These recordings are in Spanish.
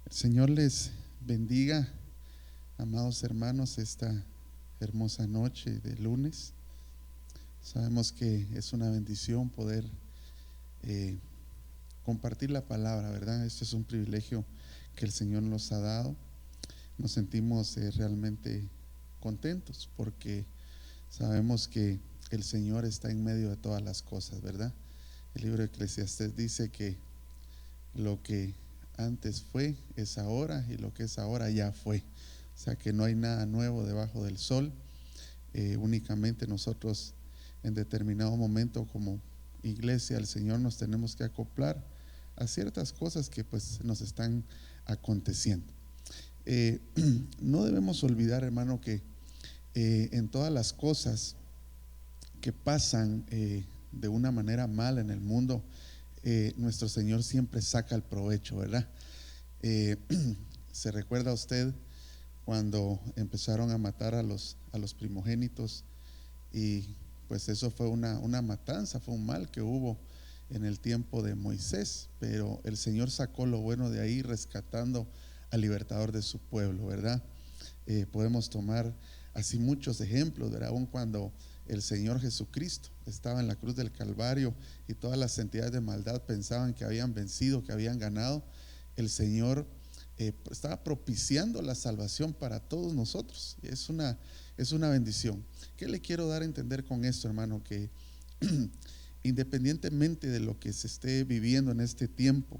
El Señor les bendiga, amados hermanos, esta hermosa noche de lunes. Sabemos que es una bendición poder eh, compartir la palabra, ¿verdad? Esto es un privilegio que el Señor nos ha dado. Nos sentimos realmente contentos porque sabemos que el Señor está en medio de todas las cosas, ¿verdad? El libro de Eclesiastés dice que lo que antes fue es ahora, y lo que es ahora ya fue. O sea que no hay nada nuevo debajo del sol. Únicamente nosotros en determinado momento como iglesia al Señor nos tenemos que acoplar a ciertas cosas que pues nos están aconteciendo. Eh, no debemos olvidar, hermano, que en todas las cosas que pasan de una manera mala en el mundo, nuestro Señor siempre saca el provecho, ¿verdad? Eh, ¿Se recuerda usted cuando empezaron a matar a los primogénitos? Y pues eso fue una matanza, fue un mal que hubo en el tiempo de Moisés, pero el Señor sacó lo bueno de ahí, rescatando al libertador de su pueblo, ¿verdad? Podemos tomar así muchos ejemplos, ¿verdad? Aún cuando el Señor Jesucristo estaba en la cruz del Calvario y todas las entidades de maldad pensaban que habían vencido, que habían ganado, el Señor estaba propiciando la salvación para todos nosotros. Es una bendición. ¿Qué le quiero dar a entender con esto, hermano? Que independientemente de lo que se esté viviendo en este tiempo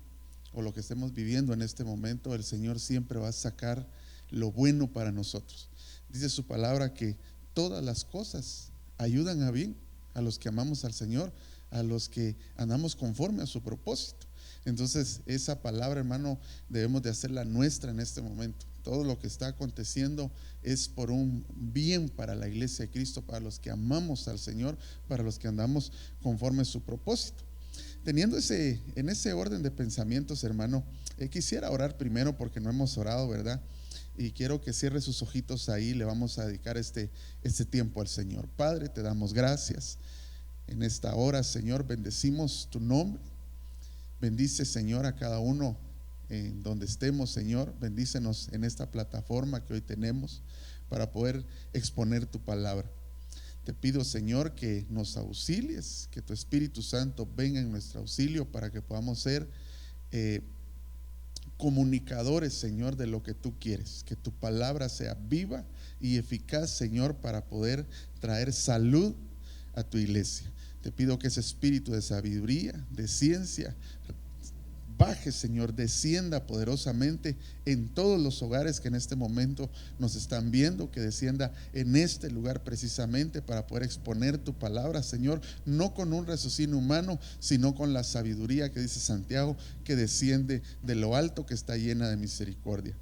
o lo que estemos viviendo en este momento, el Señor siempre va a sacar lo bueno para nosotros. Dice su palabra que todas las cosas ayudan a bien a los que amamos al Señor, a los que andamos conforme a su propósito. Entonces esa palabra, hermano, debemos de hacerla nuestra en este momento. Todo lo que está aconteciendo es por un bien para la iglesia de Cristo, para los que amamos al Señor, para los que andamos conforme a su propósito. Teniendo en ese orden de pensamientos, hermano, quisiera orar primero porque no hemos orado, ¿verdad? Y quiero que cierre sus ojitos ahí. Le vamos a dedicar este tiempo al Señor. Padre, te damos gracias en esta hora, Señor. Bendecimos tu nombre. Bendice, Señor, a cada uno en donde estemos, Señor. Bendícenos en esta plataforma que hoy tenemos para poder exponer tu palabra. Te pido, Señor, que nos auxilies, que tu Espíritu Santo venga en nuestro auxilio para que podamos ser comunicadores, Señor, de lo que tú quieres. Que tu palabra sea viva y eficaz, Señor, para poder traer salud a tu iglesia. Te pido que ese espíritu de sabiduría, de ciencia, baje, Señor, descienda poderosamente en todos los hogares que en este momento nos están viendo, que descienda en este lugar precisamente para poder exponer tu palabra, Señor, no con un raciocinio humano, sino con la sabiduría que dice Santiago, que desciende de lo alto, que está llena de misericordia.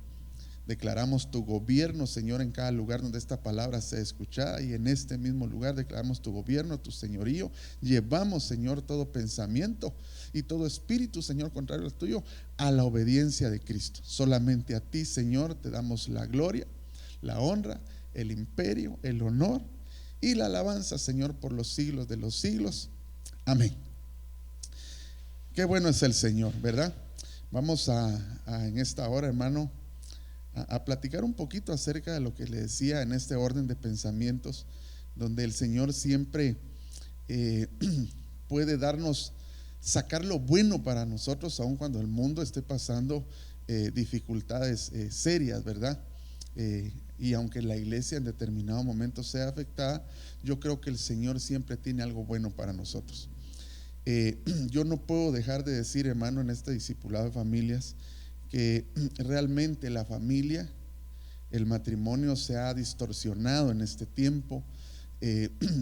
Declaramos tu gobierno, Señor, en cada lugar donde esta palabra sea escuchada, y en este mismo lugar declaramos tu gobierno, tu señorío. Llevamos, Señor, todo pensamiento y todo espíritu, Señor, contrario al tuyo, a la obediencia de Cristo. Solamente a ti, Señor, te damos la gloria, la honra, el imperio, el honor y la alabanza, Señor, por los siglos de los siglos. Amén. Qué bueno es el Señor, ¿verdad? Vamos en esta hora, hermano, a platicar un poquito acerca de lo que le decía en este orden de pensamientos, donde el Señor siempre puede darnos, sacar lo bueno para nosotros, aun cuando el mundo esté pasando dificultades serias, ¿verdad? Y aunque la iglesia en determinado momento sea afectada, yo creo que el Señor siempre tiene algo bueno para nosotros. Yo no puedo dejar de decir, hermano, en este discipulado de familias, que realmente la familia, el matrimonio se ha distorsionado en este tiempo.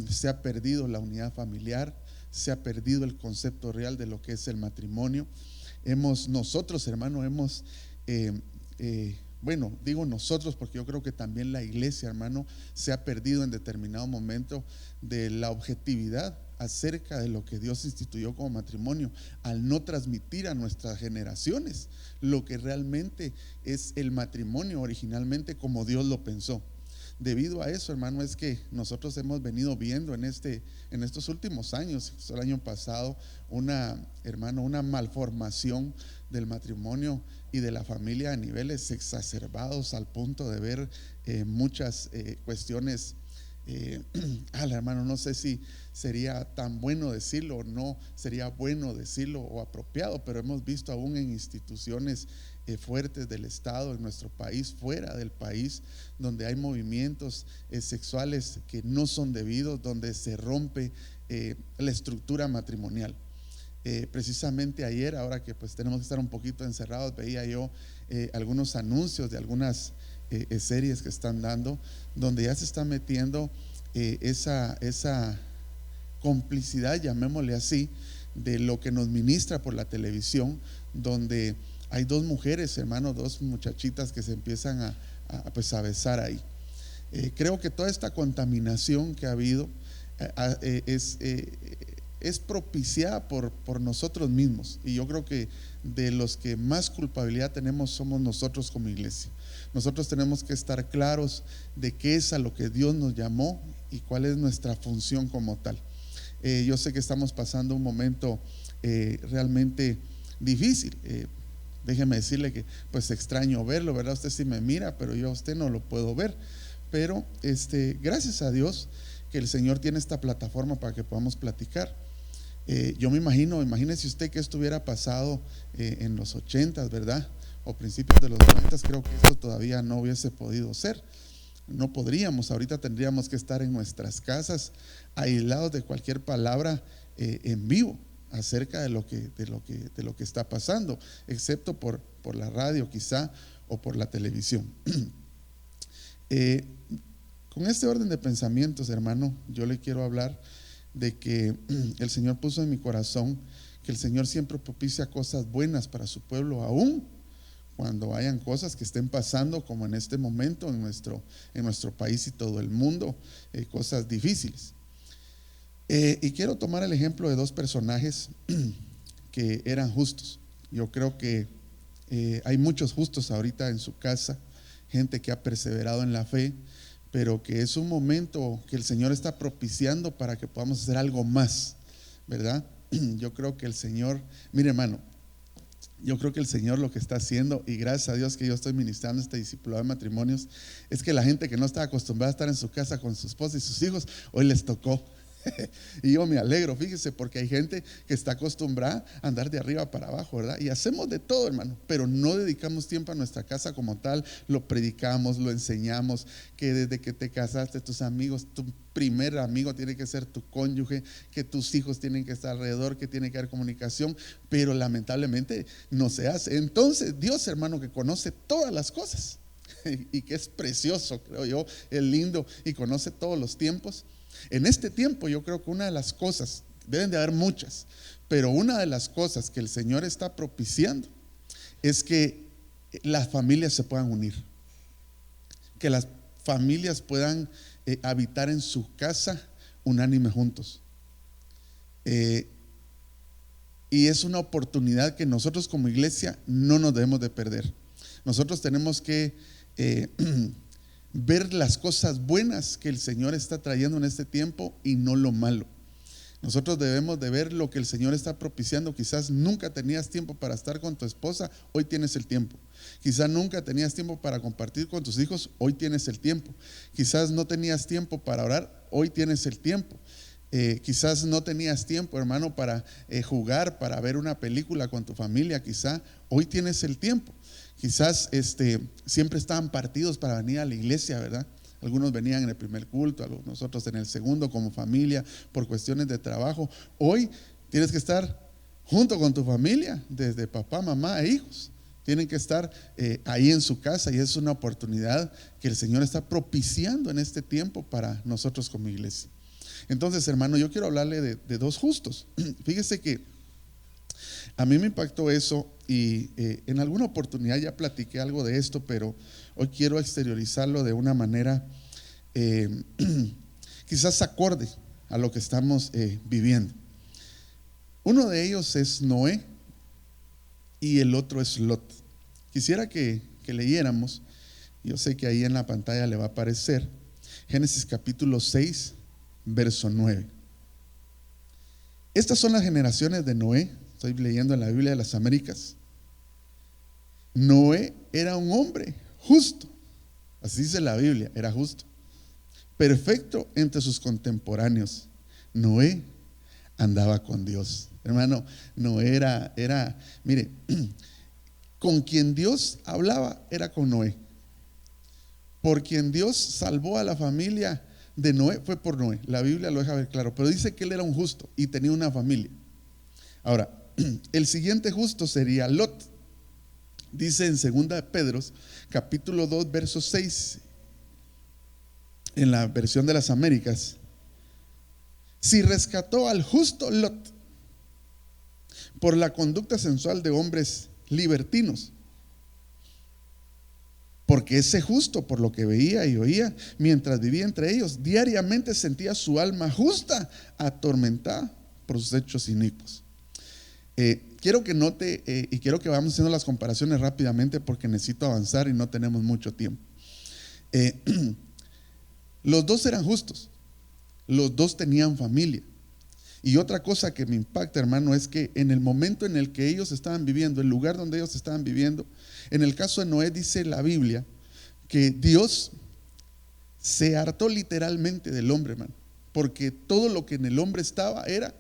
Se ha perdido la unidad familiar, se ha perdido el concepto real de lo que es el matrimonio. Nosotros, hermano, bueno, digo nosotros porque yo creo que también la iglesia, hermano, se ha perdido en determinado momento de la objetividad acerca de lo que Dios instituyó como matrimonio, al no transmitir a nuestras generaciones lo que realmente es el matrimonio originalmente como Dios lo pensó. debido a eso, hermano, es que nosotros hemos venido viendo en estos últimos años, el año pasado, una malformación del matrimonio y de la familia a niveles exacerbados, al punto de ver muchas cuestiones. Hermano, no sé si sería tan bueno decirlo o no sería bueno decirlo o apropiado, pero hemos visto aún en instituciones fuertes del Estado, en nuestro país, fuera del país, donde hay movimientos sexuales que no son debidos, donde se rompe la estructura matrimonial. Precisamente ayer, ahora que pues tenemos que estar un poquito encerrados, veía yo algunos anuncios de algunas series que están dando, donde ya se está metiendo esa complicidad, llamémosle así, de lo que nos ministra por la televisión, donde hay dos mujeres, hermano, dos muchachitas que se empiezan a besar ahí. Creo que toda esta contaminación que ha habido es propiciada por nosotros mismos, y yo creo que de los que más culpabilidad tenemos somos nosotros como iglesia. Nosotros tenemos que estar claros de qué es a lo que Dios nos llamó y cuál es nuestra función como tal. Yo sé que estamos pasando un momento realmente difícil. Déjeme decirle que pues extraño verlo, ¿verdad? Usted sí me mira, pero yo a usted no lo puedo ver. Pero gracias a Dios que el Señor tiene esta plataforma para que podamos platicar. Yo me imagínese usted que esto hubiera pasado en los 80s, ¿verdad? O principios de los 90s, creo que esto todavía no hubiese podido ser. No podríamos, ahorita tendríamos que estar en nuestras casas, aislados de cualquier palabra en vivo acerca de lo que está pasando, excepto por la radio quizá o por la televisión. Con este orden de pensamientos, hermano, yo le quiero hablar de que el Señor puso en mi corazón que el Señor siempre propicia cosas buenas para su pueblo, aún cuando hayan cosas que estén pasando, como en este momento en nuestro país y todo el mundo, cosas difíciles. Y quiero tomar el ejemplo de dos personajes que eran justos. Yo creo que hay muchos justos ahorita en su casa, gente que ha perseverado en la fe, pero que es un momento que el Señor está propiciando para que podamos hacer algo más, ¿verdad? Yo creo que el Señor, mire, hermano, yo creo que el Señor lo que está haciendo, y gracias a Dios que yo estoy ministrando este discipulado de matrimonios, es que la gente que no está acostumbrada a estar en su casa con su esposa y sus hijos, hoy les tocó. Y yo me alegro, fíjese, porque hay gente que está acostumbrada a andar de arriba para abajo, ¿verdad? Y hacemos de todo, hermano, pero no dedicamos tiempo a nuestra casa como tal. Lo predicamos, lo enseñamos, que desde que te casaste, tus amigos, tu primer amigo tiene que ser tu cónyuge, que tus hijos tienen que estar alrededor, que tiene que haber comunicación, pero lamentablemente no se hace. Entonces Dios, hermano, que conoce todas las cosas y que es precioso, creo yo, es lindo y conoce todos los tiempos. En este tiempo yo creo que una de las cosas, deben de haber muchas, pero una de las cosas que el Señor está propiciando es que las familias se puedan unir, que las familias puedan habitar en su casa unánime juntos. Y es una oportunidad que nosotros como iglesia no nos debemos de perder. Nosotros tenemos que ver las cosas buenas que el Señor está trayendo en este tiempo y no lo malo. Nosotros debemos de ver lo que el Señor está propiciando. Quizás nunca tenías tiempo para estar con tu esposa, hoy tienes el tiempo. Quizás nunca tenías tiempo para compartir con tus hijos, hoy tienes el tiempo. Quizás no tenías tiempo para orar, hoy tienes el tiempo. Quizás no tenías tiempo, hermano, para jugar, para ver una película con tu familia, quizás hoy tienes el tiempo. Quizás siempre estaban partidos para venir a la iglesia, ¿verdad? Algunos venían en el primer culto, nosotros en el segundo como familia por cuestiones de trabajo. Hoy tienes que estar junto con tu familia, desde papá, mamá e hijos. Tienen que estar ahí en su casa, y es una oportunidad que el Señor está propiciando en este tiempo para nosotros como iglesia. Entonces, hermano, yo quiero hablarle de dos justos. Fíjese que a mí me impactó eso, y en alguna oportunidad ya platiqué algo de esto, pero hoy quiero exteriorizarlo de una manera quizás acorde a lo que estamos viviendo. Uno de ellos es Noé y el otro es Lot. Quisiera que leyéramos, yo sé que ahí en la pantalla le va a aparecer, Génesis capítulo 6, verso 9. Estas son las generaciones de Noé. Estoy leyendo en la Biblia de las Américas. Noé era un hombre justo, así dice la Biblia, era justo, perfecto entre sus contemporáneos. Noé andaba con Dios. Hermano, Noé mire, con quien Dios hablaba era con Noé. Por quien Dios salvó a la familia de Noé fue por Noé. La Biblia lo deja ver claro, pero dice que él era un justo y tenía una familia. Ahora, el siguiente justo sería Lot. Dice en 2 de Pedro, capítulo 2, verso 6, en la versión de las Américas: si rescató al justo Lot por la conducta sensual de hombres libertinos, porque ese justo, por lo que veía y oía mientras vivía entre ellos, diariamente sentía su alma justa atormentada por sus hechos inicuos. Quiero que note y quiero que vamos haciendo las comparaciones rápidamente porque necesito avanzar y no tenemos mucho tiempo. Los dos eran justos, los dos tenían familia. Y otra cosa que me impacta, hermano, es que en el momento en el que ellos estaban viviendo, el lugar donde ellos estaban viviendo, en el caso de Noé dice la Biblia que Dios se hartó literalmente del hombre, hermano, porque todo lo que en el hombre estaba era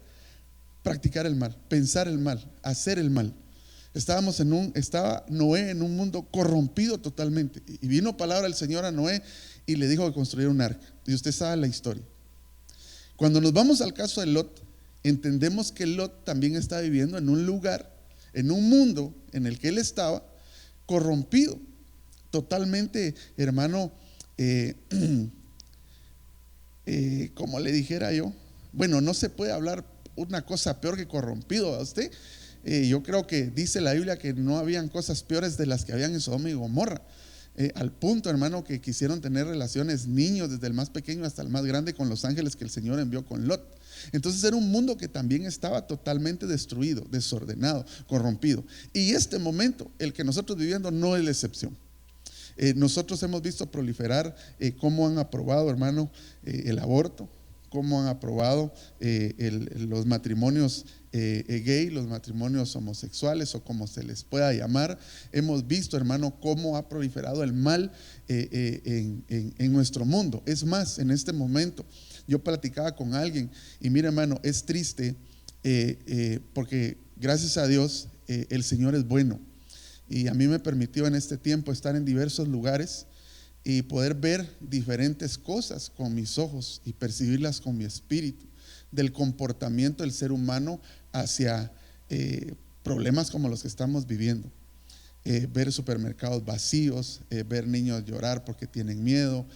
practicar el mal, pensar el mal, hacer el mal. Estaba Noé en un mundo corrompido totalmente. Y vino palabra del Señor a Noé y le dijo que construyera un arca. Y usted sabe la historia. Cuando nos vamos al caso de Lot, entendemos que Lot también está viviendo en un lugar, en un mundo en el que él estaba corrompido, totalmente, hermano, como le dijera yo, bueno, no se puede hablar una cosa peor que corrompido a usted. Yo creo que dice la Biblia que no habían cosas peores de las que habían en Sodoma y Gomorra. Al punto, hermano, que quisieron tener relaciones niños, desde el más pequeño hasta el más grande, con los ángeles que el Señor envió con Lot. Entonces era un mundo que también estaba totalmente destruido, desordenado, corrompido. Y este momento, el que nosotros viviendo, no es la excepción. Nosotros hemos visto proliferar cómo han aprobado, hermano, el aborto, cómo han aprobado los matrimonios gay, los matrimonios homosexuales o como se les pueda llamar. Hemos visto, hermano, cómo ha proliferado el mal en nuestro mundo. Es más, en este momento yo platicaba con alguien y mira, hermano, es triste porque gracias a Dios el Señor es bueno y a mí me permitió en este tiempo estar en diversos lugares y poder ver diferentes cosas con mis ojos y percibirlas con mi espíritu, del comportamiento del ser humano hacia problemas como los que estamos viviendo. Ver supermercados vacíos, ver niños llorar porque tienen miedo,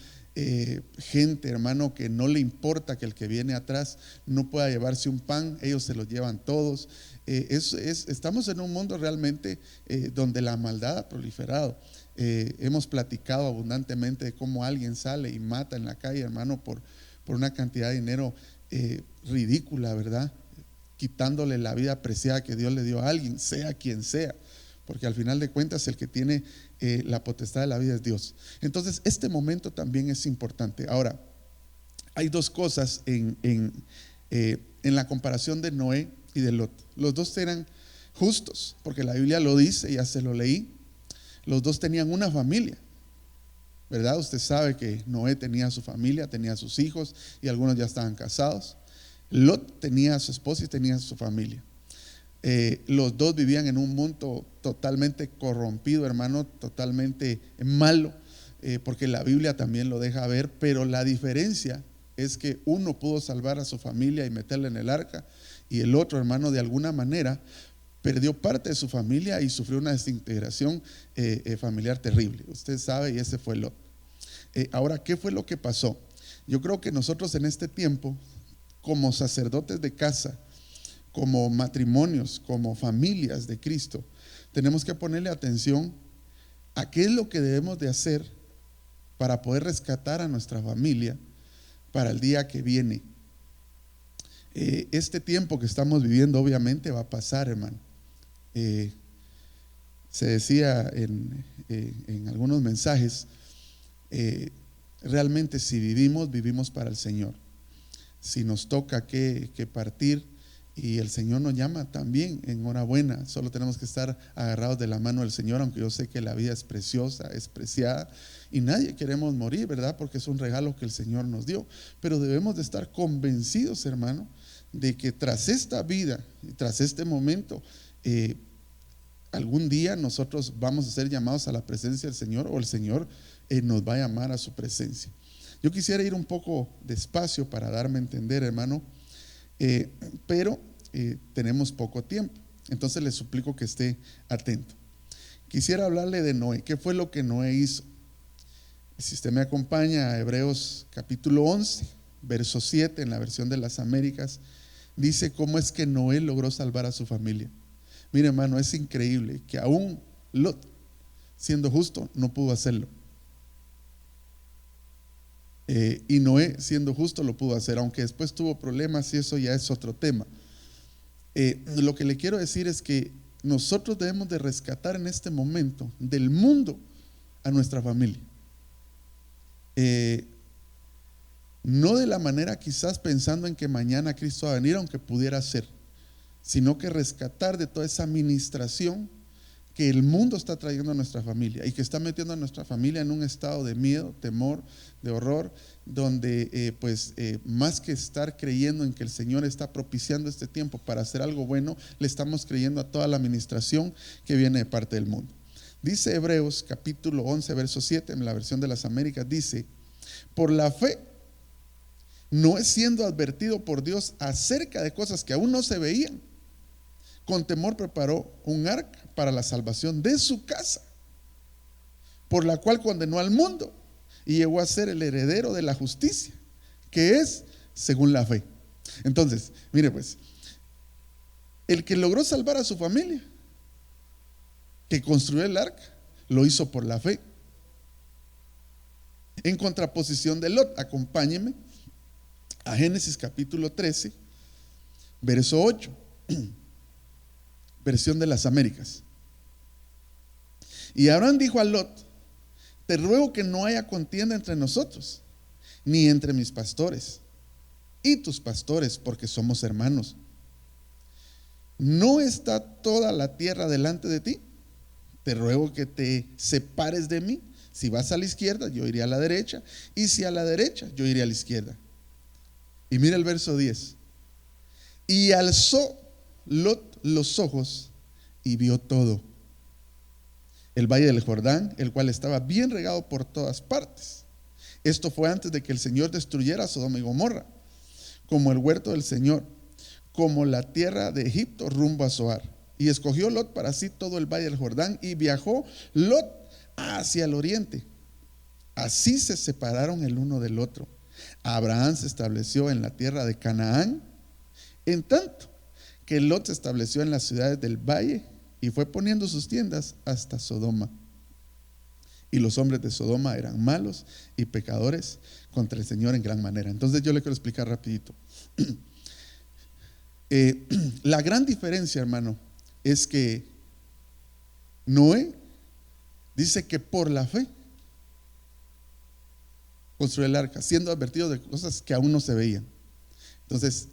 gente, hermano, que no le importa que el que viene atrás no pueda llevarse un pan, ellos se los llevan todos. Estamos en un mundo realmente donde la maldad ha proliferado. Hemos platicado abundantemente de cómo alguien sale y mata en la calle, hermano, por una cantidad de dinero ridícula, ¿verdad? Quitándole la vida preciada que Dios le dio a alguien, sea quien sea, porque al final de cuentas el que tiene la potestad de la vida es Dios. Entonces este momento también es importante. Ahora, hay dos cosas en la comparación de Noé y de Lot. Los dos eran justos, porque la Biblia lo dice, ya se lo leí. Los dos tenían una familia, ¿verdad? Usted sabe que Noé tenía su familia, tenía sus hijos y algunos ya estaban casados. Lot tenía a su esposa y tenía su familia. Los dos vivían en un mundo totalmente corrompido, hermano, totalmente malo, porque la Biblia también lo deja ver, pero la diferencia es que uno pudo salvar a su familia y meterla en el arca, y el otro, hermano, de alguna manera perdió parte de su familia y sufrió una desintegración familiar terrible. Usted sabe, y ese fue Lot. Ahora, ¿qué fue lo que pasó? Yo creo que nosotros en este tiempo, como sacerdotes de casa, como matrimonios, como familias de Cristo, tenemos que ponerle atención a qué es lo que debemos de hacer para poder rescatar a nuestra familia para el día que viene. Este tiempo que estamos viviendo obviamente va a pasar, hermano. Se decía en algunos mensajes, realmente si vivimos, vivimos para el Señor. Si nos toca que partir y el Señor nos llama, también enhorabuena. Solo tenemos que estar agarrados de la mano del Señor, aunque yo sé que la vida es preciosa, es preciada y nadie queremos morir, ¿verdad? Porque es un regalo que el Señor nos dio. Pero debemos de estar convencidos, hermano, de que tras esta vida y tras este momento, algún día nosotros vamos a ser llamados a la presencia del Señor, o el Señor nos va a llamar a su presencia. Yo quisiera ir un poco despacio para darme a entender, hermano, pero tenemos poco tiempo, entonces le suplico que esté atento. Quisiera hablarle de Noé. ¿Qué fue lo que Noé hizo? Si usted me acompaña a Hebreos capítulo 11, verso 7, en la versión de las Américas, dice cómo es que Noé logró salvar a su familia. Mire, hermano, es increíble que aún Lot, siendo justo, no pudo hacerlo. Y Noé, siendo justo, lo pudo hacer, aunque después tuvo problemas y eso ya es otro tema. Lo que le quiero decir es que nosotros debemos de rescatar en este momento del mundo a nuestra familia. No de la manera quizás pensando en que mañana Cristo va a venir, aunque pudiera ser, sino que rescatar de toda esa administración que el mundo está trayendo a nuestra familia y que está metiendo a nuestra familia en un estado de miedo, temor, de horror, donde más que estar creyendo en que el Señor está propiciando este tiempo para hacer algo bueno, le estamos creyendo a toda la administración que viene de parte del mundo. Dice Hebreos capítulo 11, verso 7, en la versión de las Américas, dice: por la fe, Noé, siendo advertido por Dios acerca de cosas que aún no se veían, con temor preparó un arca para la salvación de su casa, por la cual condenó al mundo y llegó a ser el heredero de la justicia, que es según la fe. Entonces, mire pues, el que logró salvar a su familia, que construyó el arca, lo hizo por la fe. En contraposición de Lot, acompáñeme a Génesis capítulo 13, verso 8, versión de las Américas. Y Abraham dijo a Lot: te ruego que no haya contienda entre nosotros, ni entre mis pastores y tus pastores, porque somos hermanos. ¿No está toda la tierra delante de ti? Te ruego que te separes de mí. Si vas a la izquierda, yo iré a la derecha, y si a la derecha, yo iré a la izquierda. Y mira el verso 10. Y alzó Lot los ojos y vio todo el valle del Jordán, el cual estaba bien regado por todas partes. Esto fue antes de que el Señor destruyera Sodoma y Gomorra, como el huerto del Señor, como la tierra de Egipto rumbo a Zoar. Y escogió Lot para sí todo el valle del Jordán, y viajó Lot hacia el oriente. Así se separaron el uno del otro. Abraham se estableció en la tierra de Canaán, en tanto que Lot se estableció en las ciudades del valle y fue poniendo sus tiendas hasta Sodoma. Y los hombres de Sodoma eran malos y pecadores contra el Señor en gran manera. Entonces yo le quiero explicar rapidito. La gran diferencia, hermano, es que Noé dice que por la fe construyó el arca, siendo advertido de cosas que aún no se veían. Entonces,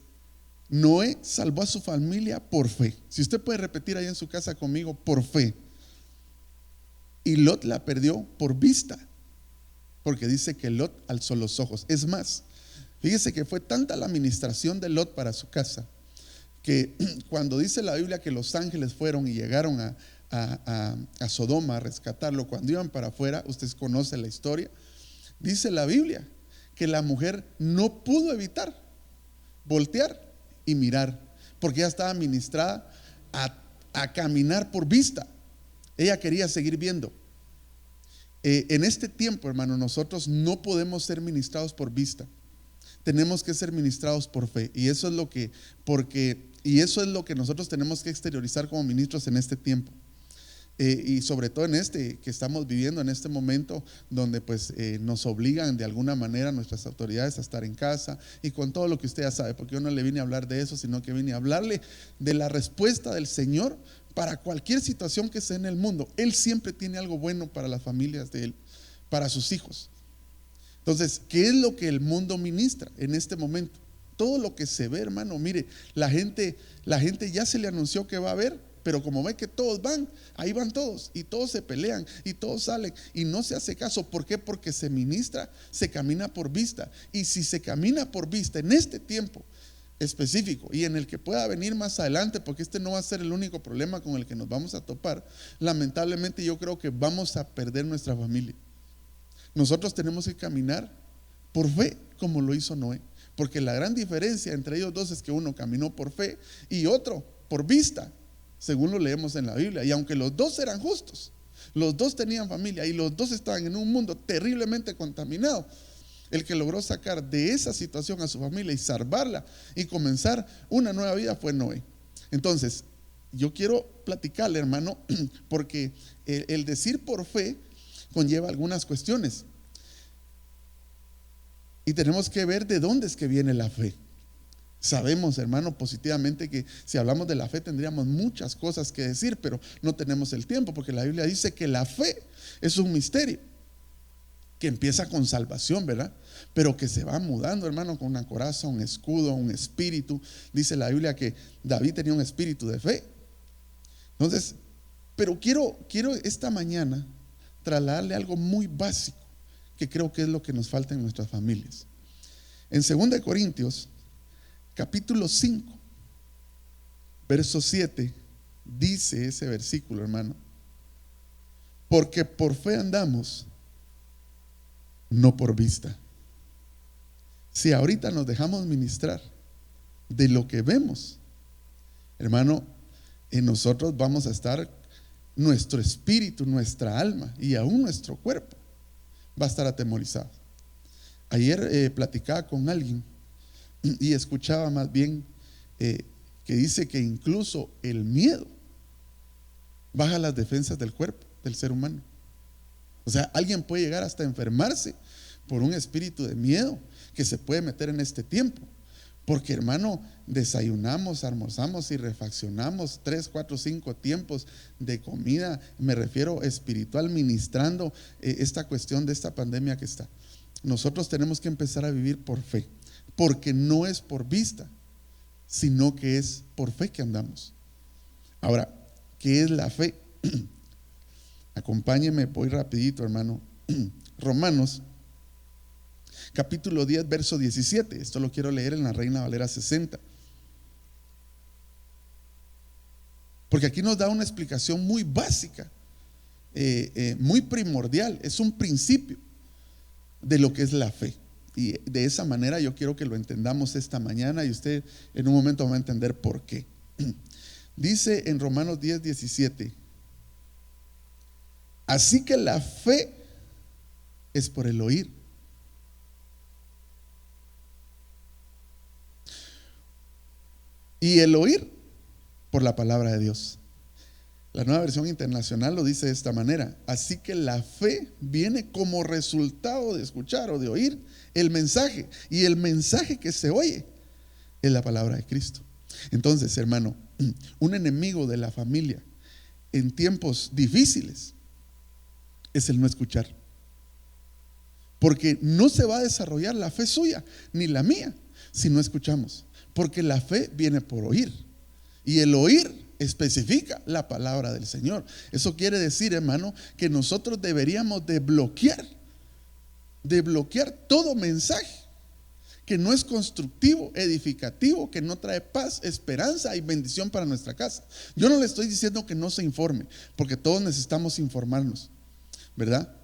Noé salvó a su familia por fe. Si usted puede repetir ahí en su casa conmigo: por fe. Y Lot la perdió por vista, porque dice que Lot alzó los ojos. Es más, fíjese que fue tanta la administración de Lot para su casa, que cuando dice la Biblia que los ángeles fueron y llegaron a Sodoma a rescatarlo, cuando iban para afuera, usted conoce la historia, dice la Biblia que la mujer no pudo evitar voltear y mirar, porque ya estaba ministrada a caminar por vista. Ella quería seguir viendo. En este tiempo, hermano, nosotros no podemos ser ministrados por vista. Tenemos que ser ministrados por fe. Y eso es lo que, eso es lo que nosotros tenemos que exteriorizar como ministros en este tiempo. Y sobre todo en este que estamos viviendo, en este momento donde nos obligan de alguna manera nuestras autoridades a estar en casa, y con todo lo que usted ya sabe, porque yo no le vine a hablar de eso, sino que vine a hablarle de la respuesta del Señor para cualquier situación que sea en el mundo. Él siempre tiene algo bueno para las familias de Él, para sus hijos. Entonces, ¿qué es lo que el mundo ministra en este momento? Todo lo que se ve, hermano, mire, la gente ya se le anunció que va a haber, pero como ve que todos van, ahí van todos, y todos se pelean, y todos salen, y no se hace caso. ¿Por qué? Porque se ministra, se camina por vista. Y si se camina por vista en este tiempo específico y en el que pueda venir más adelante, porque este no va a ser el único problema con el que nos vamos a topar, lamentablemente yo creo que vamos a perder nuestra familia. Nosotros tenemos que caminar por fe, como lo hizo Noé, porque la gran diferencia entre ellos dos es que uno caminó por fe y otro por vista, según lo leemos en la Biblia. Y aunque los dos eran justos, los dos tenían familia y los dos estaban en un mundo terriblemente contaminado, el que logró sacar de esa situación a su familia y salvarla y comenzar una nueva vida fue Noé. Entonces, yo quiero platicarle, hermano, porque el decir por fe conlleva algunas cuestiones. Y tenemos que ver de dónde es que viene la fe. Sabemos, hermano, positivamente que si hablamos de la fe tendríamos muchas cosas que decir, pero no tenemos el tiempo, porque la Biblia dice que la fe es un misterio que empieza con salvación, ¿verdad? Pero que se va mudando, hermano, con una coraza, un escudo, un espíritu. Dice la Biblia que David tenía un espíritu de fe. Entonces, pero quiero esta mañana trasladarle algo muy básico que creo que es lo que nos falta en nuestras familias. En 2 Corintios capítulo 5 verso 7 dice ese versículo, hermano: porque por fe andamos, no por vista. Si ahorita nos dejamos ministrar de lo que vemos, hermano, en nosotros vamos a estar, nuestro espíritu, nuestra alma y aún nuestro cuerpo va a estar atemorizado. Ayer platicaba con alguien y escuchaba más bien que dice que incluso el miedo baja las defensas del cuerpo del ser humano. O sea, alguien puede llegar hasta enfermarse por un espíritu de miedo que se puede meter en este tiempo. Porque, hermano, desayunamos, almorzamos y refaccionamos 3, 4, 5 tiempos de comida, me refiero espiritual, ministrando esta cuestión de esta pandemia que está. Nosotros tenemos que empezar a vivir por fe, porque no es por vista, sino que es por fe que andamos. Ahora, ¿qué es la fe? Acompáñeme, voy rapidito, hermano. Romanos capítulo 10 verso 17. Esto lo quiero leer en la Reina Valera 60, porque aquí nos da una explicación muy básica, muy primordial. Es un principio de lo que es la fe, y de esa manera yo quiero que lo entendamos esta mañana, y usted en un momento va a entender por qué. Dice en Romanos 10, 17: así que la fe es por el oír, y el oír por la palabra de Dios. La Nueva Versión Internacional lo dice de esta manera: así que la fe viene como resultado de escuchar o de oír el mensaje, y el mensaje que se oye es la palabra de Cristo. Entonces, hermano, un enemigo de la familia en tiempos difíciles es el no escuchar, porque no se va a desarrollar la fe suya ni la mía si no escuchamos, porque la fe viene por oír, y el oír especifica la palabra del Señor. Eso quiere decir, hermano, que nosotros deberíamos de bloquear todo mensaje que no es constructivo, edificativo, que no trae paz, esperanza y bendición para nuestra casa. Yo no le estoy diciendo que no se informe, porque todos necesitamos informarnos, ¿verdad?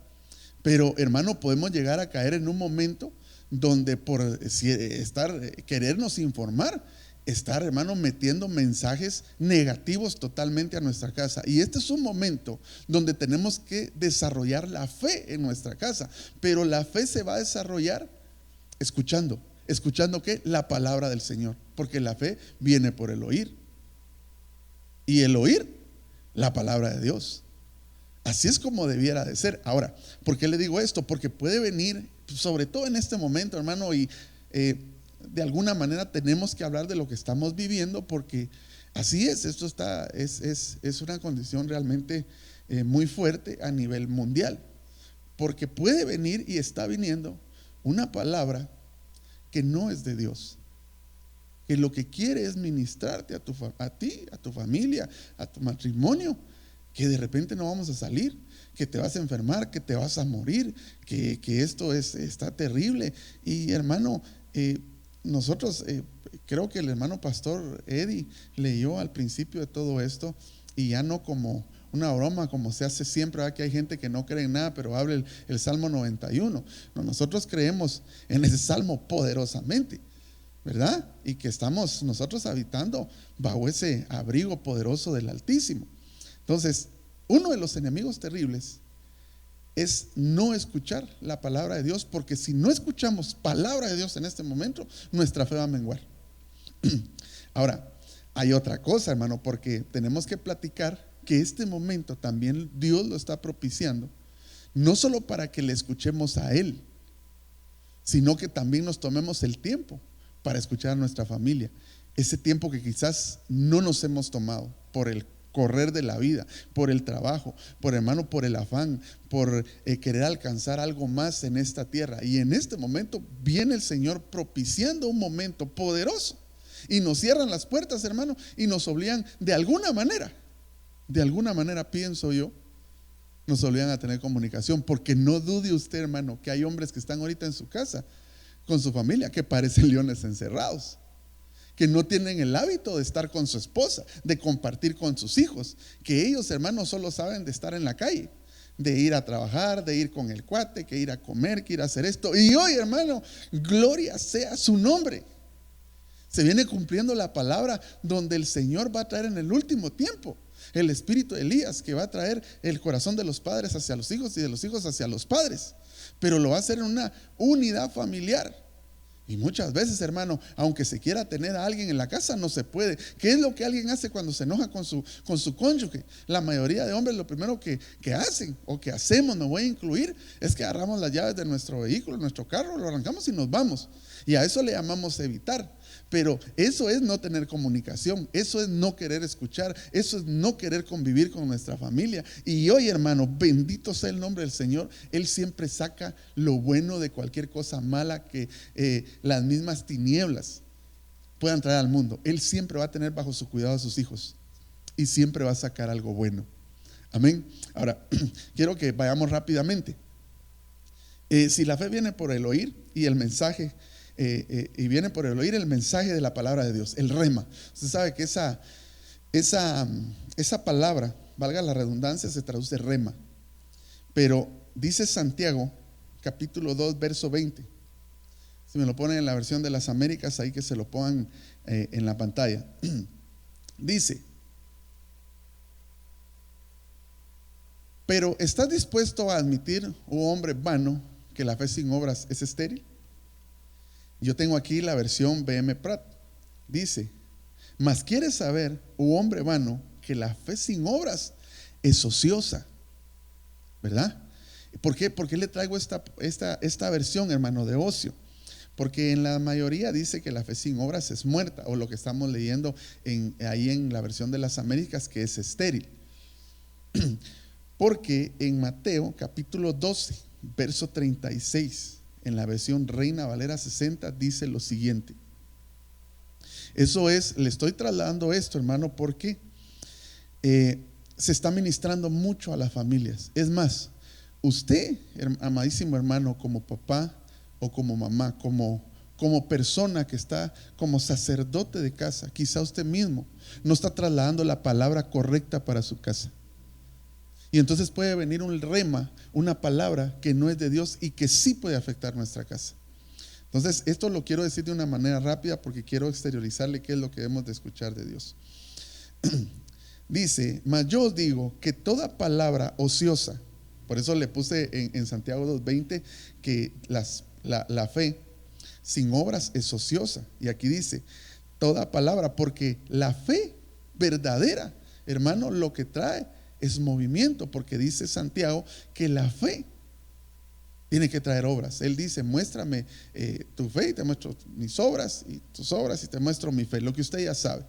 Pero, hermano, podemos llegar a caer en un momento donde por querernos informar, estar, hermano, metiendo mensajes negativos totalmente a nuestra casa. Y este es un momento donde tenemos que desarrollar la fe en nuestra casa, pero la fe se va a desarrollar escuchando ¿qué? La palabra del Señor, porque la fe viene por el oír, y el oír la palabra de Dios. Así es como debiera de ser. Ahora, ¿por qué le digo esto? Porque puede venir, sobre todo en este momento, hermano, y de alguna manera tenemos que hablar de lo que estamos viviendo, porque así es, esto es una condición realmente muy fuerte a nivel mundial, porque puede venir y está viniendo una palabra que no es de Dios, que lo que quiere es ministrarte a ti, a tu familia, a tu matrimonio, que de repente no vamos a salir, que te vas a enfermar, que te vas a morir, que esto está terrible. Y hermano, nosotros, creo que el hermano pastor Eddie leyó al principio de todo esto, y ya no como una broma como se hace siempre, ¿verdad? Que hay gente que no cree en nada, pero habla el Salmo 91. No, nosotros creemos en ese salmo poderosamente, ¿verdad? Y que estamos nosotros habitando bajo ese abrigo poderoso del Altísimo. Entonces, uno de los enemigos terribles es no escuchar la palabra de Dios, porque si no escuchamos palabra de Dios en este momento, nuestra fe va a menguar. Ahora, hay otra cosa, hermano, porque tenemos que platicar que este momento también Dios lo está propiciando, no solo para que le escuchemos a Él, sino que también nos tomemos el tiempo para escuchar a nuestra familia. Ese tiempo que quizás no nos hemos tomado por el correr de la vida, por el trabajo, por hermano, por el afán, por querer alcanzar algo más en esta tierra. Y en este momento viene el Señor propiciando un momento poderoso, y nos cierran las puertas, hermano, y nos obligan de alguna manera, pienso yo, nos obligan a tener comunicación. Porque no dude usted, hermano, que hay hombres que están ahorita en su casa con su familia que parecen leones encerrados, que no tienen el hábito de estar con su esposa, de compartir con sus hijos, que ellos, hermanos, solo saben de estar en la calle, de ir a trabajar, de ir con el cuate, que ir a comer, que ir a hacer esto. Y hoy, hermano, gloria sea su nombre, se viene cumpliendo la palabra donde el Señor va a traer en el último tiempo el espíritu de Elías, que va a traer el corazón de los padres hacia los hijos y de los hijos hacia los padres, pero lo va a hacer en una unidad familiar. Y muchas veces, hermano, aunque se quiera tener a alguien en la casa, no se puede. ¿Qué es lo que alguien hace cuando se enoja con su cónyuge? La mayoría de hombres lo primero que hacen o que hacemos, me voy a incluir, es que agarramos las llaves de nuestro vehículo, nuestro carro, lo arrancamos y nos vamos. Y a eso le llamamos evitar. Pero eso es no tener comunicación, eso es no querer escuchar, eso es no querer convivir con nuestra familia. Y hoy, hermano, bendito sea el nombre del Señor, Él siempre saca lo bueno de cualquier cosa mala que las mismas tinieblas puedan traer al mundo. Él siempre va a tener bajo su cuidado a sus hijos y siempre va a sacar algo bueno. Amén. Ahora, quiero que vayamos rápidamente. Si la fe viene por el oír y el mensaje, y viene por el oír el mensaje de la palabra de Dios, el rema. Usted sabe que esa palabra, valga la redundancia, se traduce rema. Pero dice Santiago, capítulo 2, verso 20. Si me lo ponen en la versión de las Américas, ahí que se lo pongan en la pantalla. Dice: pero ¿estás dispuesto a admitir, oh hombre vano, que la fe sin obras es estéril? Yo tengo aquí la versión BM Pratt. Dice: mas quieres saber, oh hombre vano, que la fe sin obras es ociosa, ¿verdad? ¿Por qué le traigo esta versión, hermano, de ocio? Porque en la mayoría dice que la fe sin obras es muerta, o lo que estamos leyendo ahí en la versión de las Américas, que es estéril. Porque en Mateo capítulo 12, verso 36, en la versión Reina Valera 60, dice lo siguiente. Eso es, le estoy trasladando esto, hermano, porque se está ministrando mucho a las familias. Es más, usted, amadísimo hermano, como papá o como mamá, como persona que está como sacerdote de casa, quizá usted mismo no está trasladando la palabra correcta para su casa. Y entonces puede venir un rema, una palabra que no es de Dios y que sí puede afectar nuestra casa. Entonces, esto lo quiero decir de una manera rápida porque quiero exteriorizarle qué es lo que debemos de escuchar de Dios. Dice: mas yo os digo que toda palabra ociosa, por eso le puse en Santiago 2:20 que la fe sin obras es ociosa. Y aquí dice toda palabra, porque la fe verdadera, hermano, lo que trae es movimiento, porque dice Santiago que la fe tiene que traer obras. Él dice: muéstrame tu fe y te muestro mis obras, y tus obras y te muestro mi fe. Lo que usted ya sabe,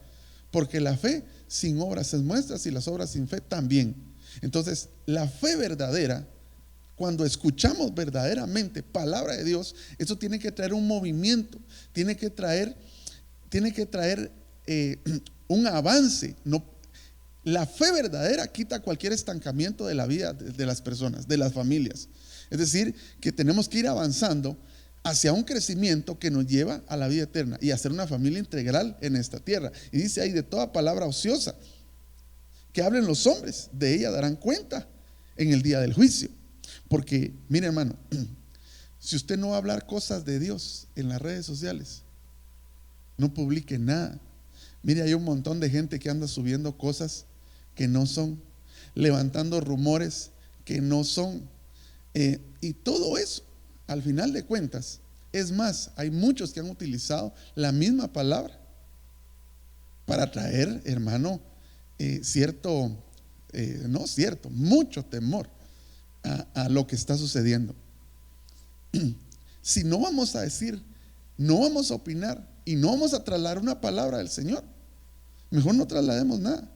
porque la fe sin obras es muestras y las obras sin fe también. Entonces, la fe verdadera Cuando escuchamos verdaderamente palabra de Dios, eso tiene que traer un movimiento, tiene que traer un avance. No, la fe verdadera quita cualquier estancamiento de la vida de las personas, de las familias. Es decir, que tenemos que ir avanzando hacia un crecimiento que nos lleva a la vida eterna y a ser una familia integral en esta tierra. Y dice ahí: de toda palabra ociosa que hablen los hombres, de ella darán cuenta en el día del juicio. Porque, mire, hermano, si usted no va a hablar cosas de Dios en las redes sociales, no publique nada. Mire, hay un montón de gente que anda subiendo cosas que no son, levantando rumores que no son, y todo eso, al final de cuentas, es más, hay muchos que han utilizado la misma palabra para traer, hermano, mucho temor a lo que está sucediendo. Si no vamos a decir, no vamos a opinar y no vamos a trasladar una palabra del Señor, mejor no traslademos nada.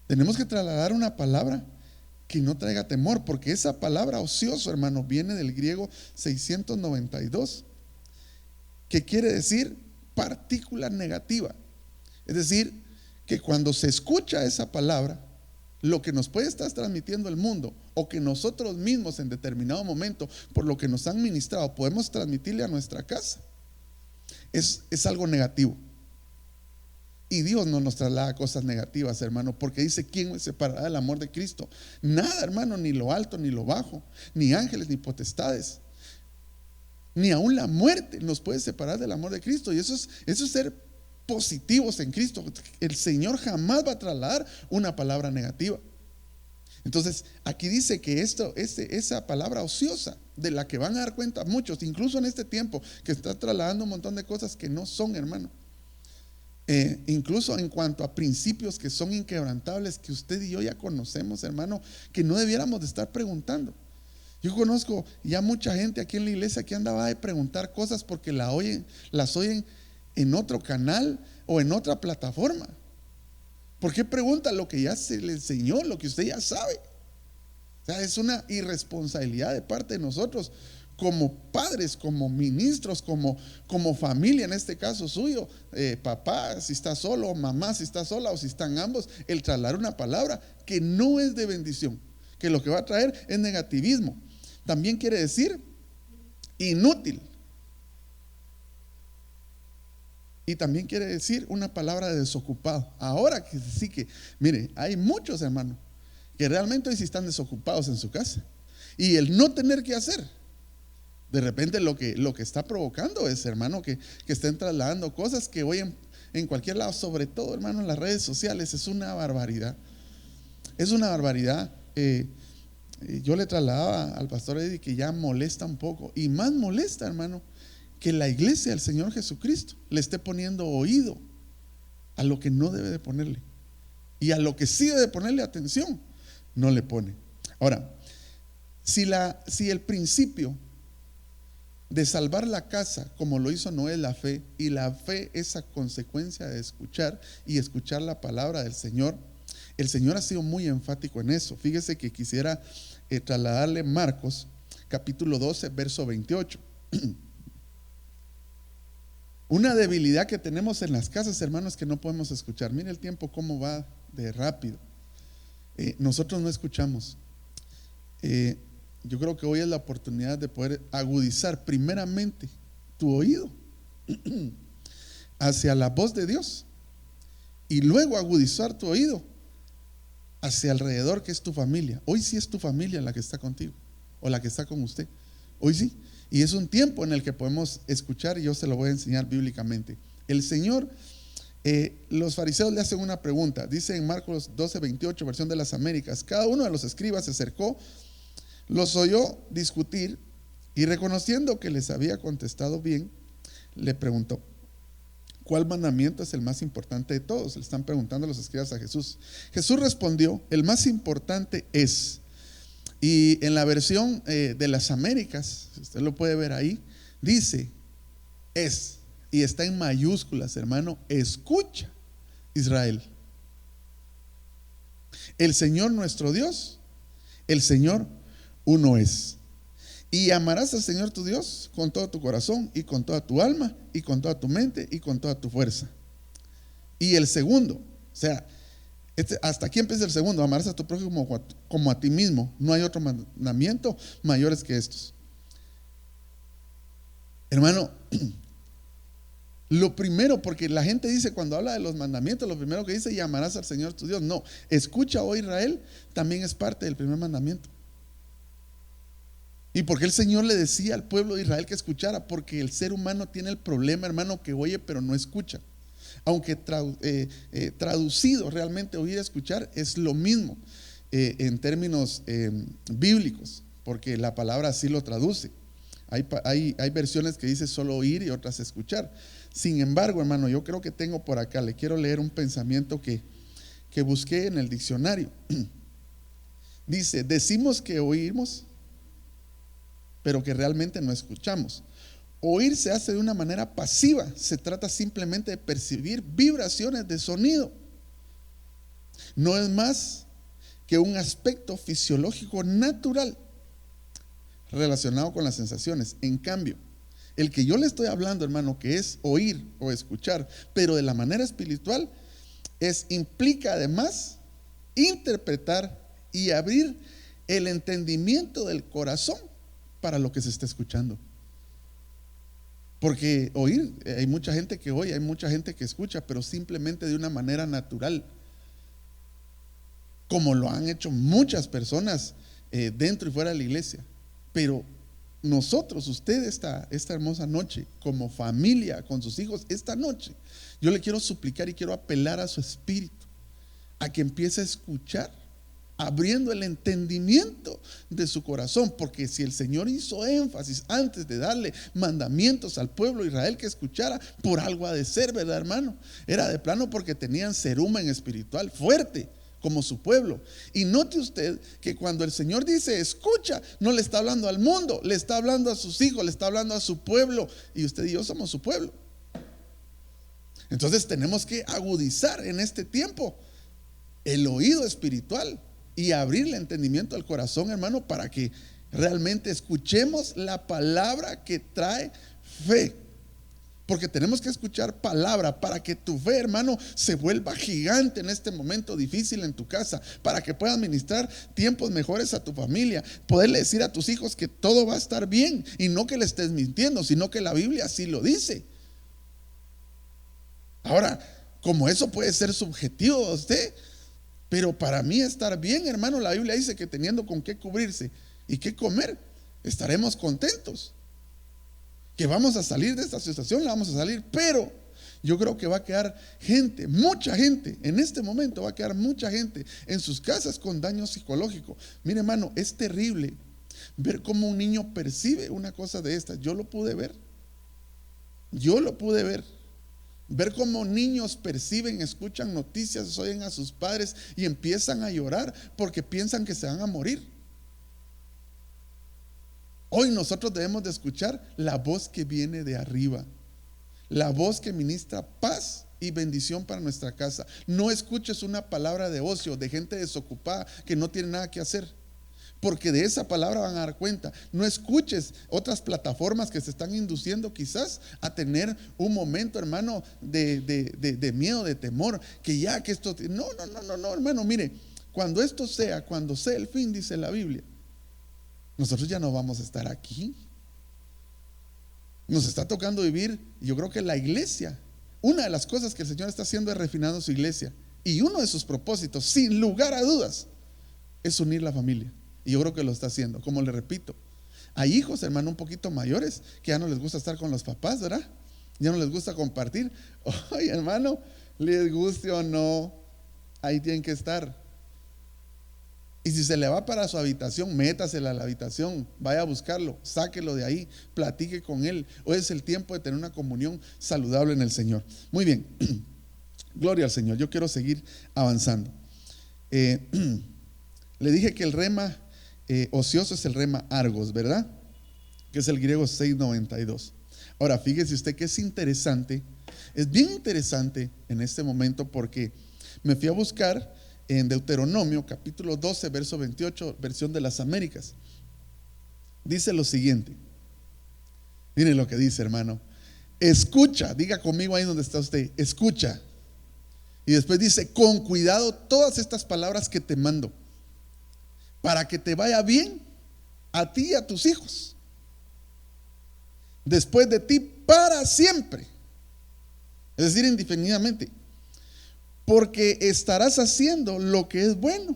Tenemos que trasladar una palabra que no traiga temor, porque esa palabra ocioso, hermano, viene del griego 692, que quiere decir partícula negativa. Es decir, que cuando se escucha esa palabra, lo que nos puede estar transmitiendo el mundo, o que nosotros mismos en determinado momento, por lo que nos han ministrado, podemos transmitirle a nuestra casa, es algo negativo. Y Dios no nos traslada cosas negativas, hermano, porque dice: ¿quién me separará del amor de Cristo? Nada, hermano, ni lo alto ni lo bajo, ni ángeles ni potestades, ni aún la muerte nos puede separar del amor de Cristo. Y eso es ser positivos en Cristo. El Señor jamás va a trasladar una palabra negativa. Entonces aquí dice que esa palabra ociosa, de la que van a dar cuenta muchos, incluso en este tiempo, que está trasladando un montón de cosas que no son, hermano, incluso en cuanto a principios que son inquebrantables, que usted y yo ya conocemos, hermano, que no debiéramos de estar preguntando. Yo conozco ya mucha gente aquí en la iglesia que andaba a preguntar cosas porque las oyen en otro canal o en otra plataforma. ¿Por qué pregunta lo que ya se le enseñó, lo que usted ya sabe? O sea, es una irresponsabilidad de parte de nosotros como padres, como ministros, como familia, en este caso suyo, papá si está solo, mamá si está sola, o si están ambos, el trasladar una palabra que no es de bendición, que lo que va a traer es negativismo. También quiere decir inútil. Y también quiere decir una palabra de desocupado. Ahora que sí que, mire, hay muchos, hermanos, que realmente hoy sí están desocupados en su casa. Y el no tener que hacer, de repente lo que está provocando es, hermano, que estén trasladando cosas que hoy en cualquier lado, sobre todo, hermano, en las redes sociales, es una barbaridad. Es una barbaridad. Yo le trasladaba al pastor Eddie que ya molesta un poco, y más molesta, hermano, que la iglesia del Señor Jesucristo le esté poniendo oído a lo que no debe de ponerle, y a lo que sí debe de ponerle atención, no le pone. Ahora, si el principio de salvar la casa, como lo hizo Noé, la fe, y la fe es a consecuencia de escuchar y escuchar la palabra del Señor, el Señor ha sido muy enfático en eso. Fíjese que quisiera trasladarle Marcos capítulo 12 verso 28. Una debilidad que tenemos en las casas, hermanos, que no podemos escuchar. Mire el tiempo cómo va de rápido. Nosotros no escuchamos. Yo creo que hoy es la oportunidad de poder agudizar primeramente tu oído hacia la voz de Dios, y luego agudizar tu oído hacia alrededor, que es tu familia. Hoy sí es tu familia la que está contigo, o la que está con usted. Hoy sí. Y es un tiempo en el que podemos escuchar, y yo se lo voy a enseñar bíblicamente. El Señor, los fariseos le hacen una pregunta. Dice en Marcos 12:28, versión de las Américas: cada uno de los escribas se acercó, los oyó discutir, y reconociendo que les había contestado bien, le preguntó: ¿cuál mandamiento es el más importante de todos? Le están preguntando los escribas a Jesús. Jesús respondió: el más importante es. Y en la versión de las Américas, usted lo puede ver ahí, dice es, y está en mayúsculas, hermano: escucha, Israel, el Señor nuestro Dios, el Señor uno es. Y amarás al Señor tu Dios con todo tu corazón y con toda tu alma y con toda tu mente y con toda tu fuerza. Y el segundo, o sea, hasta aquí empieza el segundo: amarás a tu prójimo como a ti mismo. No hay otro mandamiento mayores que estos. Hermano, lo primero, porque la gente dice cuando habla de los mandamientos, lo primero que dice: y amarás al Señor tu Dios. No, escucha, oh Israel, también es parte del primer mandamiento. ¿Y por qué el Señor le decía al pueblo de Israel que escuchara? Porque el ser humano tiene el problema, hermano, que oye pero no escucha. Aunque traducido realmente oír, escuchar es lo mismo en términos bíblicos, porque la palabra así lo traduce. Hay versiones que dice solo oír y otras escuchar. Sin embargo, hermano, yo creo que tengo por acá, le quiero leer un pensamiento que busqué en el diccionario. Dice: decimos que oímos, pero que realmente no escuchamos. Oír se hace de una manera pasiva. Se trata simplemente de percibir vibraciones de sonido. No es más que un aspecto fisiológico natural relacionado con las sensaciones. En cambio, el que yo le estoy hablando, hermano, que es oír o escuchar, pero de la manera espiritual, implica además interpretar y abrir el entendimiento del corazón para lo que se está escuchando. Porque oír, hay mucha gente que oye, hay mucha gente que escucha, pero simplemente de una manera natural, como lo han hecho muchas personas dentro y fuera de la iglesia. Pero nosotros, usted esta hermosa noche, como familia, con sus hijos, esta noche, yo le quiero suplicar y quiero apelar a su espíritu, a que empiece a escuchar, abriendo el entendimiento de su corazón. Porque si el Señor hizo énfasis antes de darle mandamientos al pueblo de Israel que escuchara, por algo ha de ser, ¿verdad, hermano? Era de plano porque tenían cerumen espiritual fuerte como su pueblo. Y note usted que cuando el Señor dice escucha, no le está hablando al mundo, le está hablando a sus hijos, le está hablando a su pueblo. Y usted y yo somos su pueblo. Entonces tenemos que agudizar en este tiempo el oído espiritual y abrir el entendimiento al corazón, hermano, para que realmente escuchemos la palabra que trae fe. Porque tenemos que escuchar palabra para que tu fe, hermano, se vuelva gigante en este momento difícil en tu casa, para que puedas ministrar tiempos mejores a tu familia, poderle decir a tus hijos que todo va a estar bien, y no que le estés mintiendo, sino que la Biblia así lo dice. Ahora, como eso puede ser subjetivo a usted, pero para mí estar bien, hermano, la Biblia dice que teniendo con qué cubrirse y qué comer, estaremos contentos. Que vamos a salir de esta situación, la vamos a salir, pero yo creo que va a quedar gente, mucha gente, en este momento va a quedar mucha gente en sus casas con daño psicológico. Mire, hermano, es terrible ver cómo un niño percibe una cosa de estas. Yo lo pude ver. Ver cómo niños perciben, escuchan noticias, oyen a sus padres y empiezan a llorar porque piensan que se van a morir. Hoy nosotros debemos de escuchar la voz que viene de arriba, la voz que ministra paz y bendición para nuestra casa. No escuches una palabra de ocio, de gente desocupada que no tiene nada que hacer, porque de esa palabra van a dar cuenta. No escuches otras plataformas que se están induciendo quizás a tener un momento, hermano, de miedo, de temor, que esto, no, hermano, mire, cuando sea el fin, dice la Biblia, nosotros ya no vamos a estar aquí. Nos está tocando vivir, y yo creo que la iglesia, una de las cosas que el Señor está haciendo es refinando su iglesia, y uno de sus propósitos, sin lugar a dudas, es unir la familia. Y yo creo que lo está haciendo. Como le repito, hay hijos, hermano, un poquito mayores que ya no les gusta estar con los papás, ¿verdad? Ya no les gusta compartir. Oye, hermano, les guste o no, ahí tienen que estar. Y si se le va para su habitación, métasela a la habitación, vaya a buscarlo, sáquelo de ahí, platique con él. Hoy es el tiempo de tener una comunión saludable en el Señor. Muy bien, gloria al Señor. Yo quiero seguir avanzando. Le dije que el rema ocioso es el rema argos, ¿verdad? Que es el griego 692. Ahora, fíjese usted que es interesante, es bien interesante en este momento, porque me fui a buscar en Deuteronomio capítulo 12, verso 28, versión de las Américas. dice lo siguiente. Miren lo que dice, hermano. Escucha, diga conmigo ahí donde está usted, escucha. Y después dice, con cuidado todas estas palabras que te mando, para que te vaya bien a ti y a tus hijos, después de ti para siempre, es decir, indefinidamente, porque estarás haciendo lo que es bueno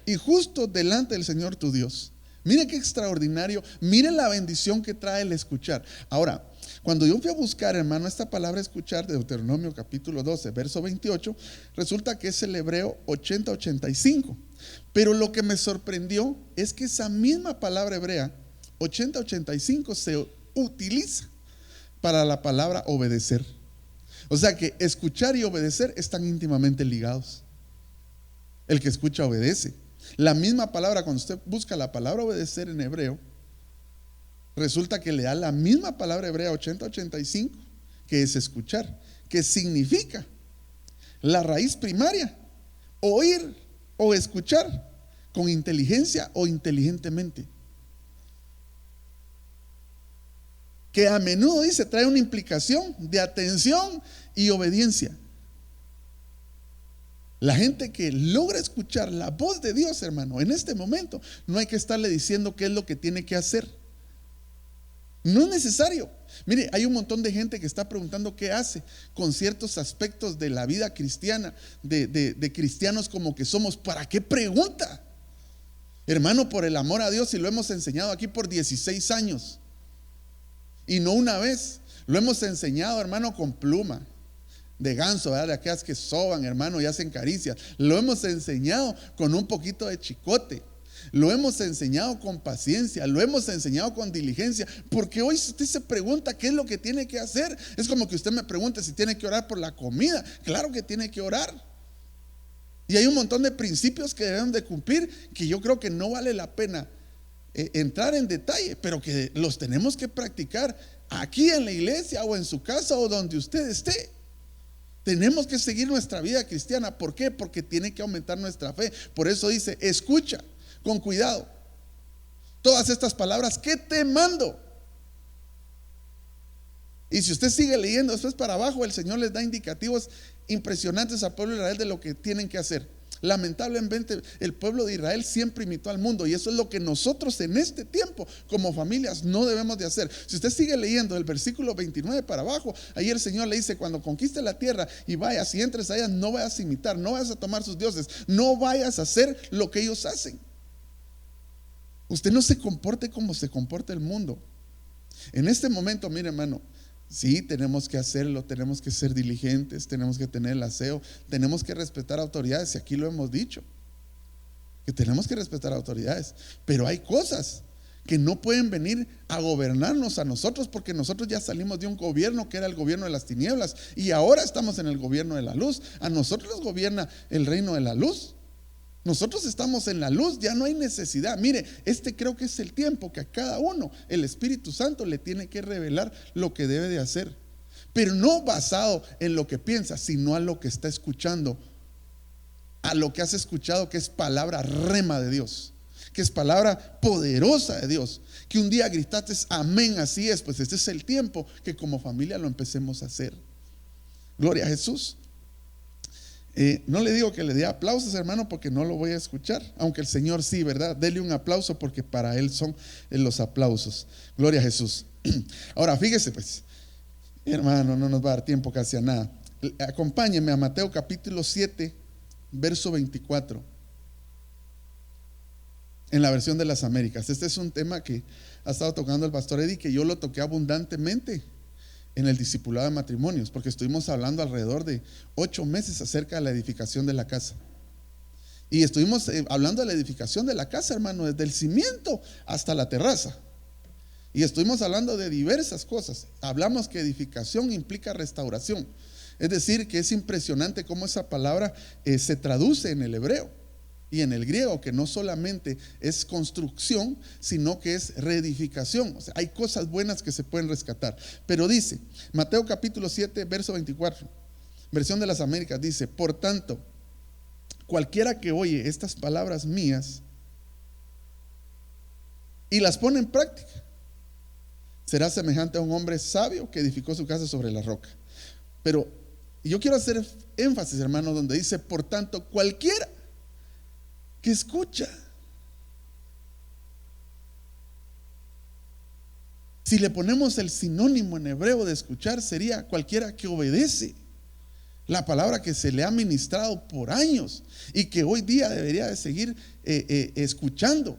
y justo delante del Señor tu Dios. Mire qué extraordinario, mire la bendición que trae el escuchar. Ahora, cuando yo fui a buscar, hermano, esta palabra escuchar de Deuteronomio capítulo 12, verso 28, resulta que es el hebreo 80-85. Pero lo que me sorprendió es que esa misma palabra hebrea 80-85 se utiliza para la palabra obedecer. O sea que escuchar y obedecer están íntimamente ligados. El que escucha obedece. La misma palabra, cuando usted busca la palabra obedecer en hebreo, resulta que le da la misma palabra hebrea 80-85, que es escuchar, que significa la raíz primaria, oír o escuchar con inteligencia o inteligentemente, que a menudo dice trae una implicación de atención y obediencia. La gente que logra escuchar la voz de Dios, hermano, en este momento no hay que estarle diciendo qué es lo que tiene que hacer. No es necesario. Mire, hay un montón de gente que está preguntando qué hace con ciertos aspectos de la vida cristiana, de cristianos como que somos. ¿Para qué pregunta? Hermano, por el amor a Dios, si lo hemos enseñado aquí por 16 años y no una vez, lo hemos enseñado, hermano, con pluma de ganso, ¿verdad? De aquellas que soban, hermano, y hacen caricias. Lo hemos enseñado con un poquito de chicote. Lo hemos enseñado con paciencia, lo hemos enseñado con diligencia, porque hoy si usted se pregunta qué es lo que tiene que hacer, es como que usted me pregunte si tiene que orar por la comida. Claro que tiene que orar. Y hay un montón de principios que deben de cumplir, que yo creo que no vale la pena entrar en detalle, pero que los tenemos que practicar aquí en la iglesia o en su casa o donde usted esté. Tenemos que seguir nuestra vida cristiana. ¿Por qué? Porque tiene que aumentar nuestra fe. Por eso dice, escucha con cuidado todas estas palabras que te mando. Y si usted sigue leyendo después para abajo, el Señor les da indicativos impresionantes al pueblo de Israel de lo que tienen que hacer. Lamentablemente el pueblo de Israel siempre imitó al mundo, y eso es lo que nosotros en este tiempo como familias no debemos de hacer. Si usted sigue leyendo del versículo 29 para abajo, ahí el Señor le dice, cuando conquiste la tierra y vayas y entres a ella, no vayas a imitar, no vayas a tomar sus dioses, no vayas a hacer lo que ellos hacen. Usted no se comporte como se comporta el mundo. En este momento, mire, hermano, sí, tenemos que hacerlo, tenemos que ser diligentes, tenemos que tener el aseo, tenemos que respetar autoridades, y aquí lo hemos dicho, que tenemos que respetar autoridades, pero hay cosas que no pueden venir a gobernarnos a nosotros, porque nosotros ya salimos de un gobierno que era el gobierno de las tinieblas y ahora estamos en el gobierno de la luz. A nosotros nos gobierna el reino de la luz. Nosotros estamos en la luz, ya no hay necesidad. Mire, creo que es el tiempo que a cada uno el Espíritu Santo le tiene que revelar lo que debe de hacer, pero no basado en lo que piensa, sino a lo que está escuchando, a lo que has escuchado, que es palabra rema de Dios, que es palabra poderosa de Dios, que un día gritaste amén, así es. Pues este es el tiempo que como familia lo empecemos a hacer. Gloria a Jesús. No le digo que le dé aplausos, hermano, porque no lo voy a escuchar, aunque el Señor sí, ¿verdad? Dele un aplauso, porque para Él son los aplausos. Gloria a Jesús. Ahora fíjese pues, hermano, no nos va a dar tiempo casi a nada. Acompáñeme a Mateo capítulo 7, verso 24, en la versión de las Américas. Este es un tema que ha estado tocando el pastor Eddie, que yo lo toqué abundantemente en el discipulado de matrimonios, porque estuvimos hablando alrededor de 8 meses acerca de la edificación de la casa. Y estuvimos hablando de la edificación de la casa, hermano, desde el cimiento hasta la terraza. Y estuvimos hablando de diversas cosas. Hablamos que edificación implica restauración. Es decir, que es impresionante cómo esa palabra se traduce en el hebreo y en el griego, que no solamente es construcción, sino que es reedificación. O sea, hay cosas buenas que se pueden rescatar. Pero dice, Mateo capítulo 7, verso 24, versión de las Américas, dice: por tanto, cualquiera que oye estas palabras mías y las pone en práctica, será semejante a un hombre sabio que edificó su casa sobre la roca. Pero yo quiero hacer énfasis, hermano, donde dice, por tanto, cualquiera que escucha. Si le ponemos el sinónimo en hebreo de escuchar, sería cualquiera que obedece la palabra que se le ha ministrado por años y que hoy día debería de seguir escuchando.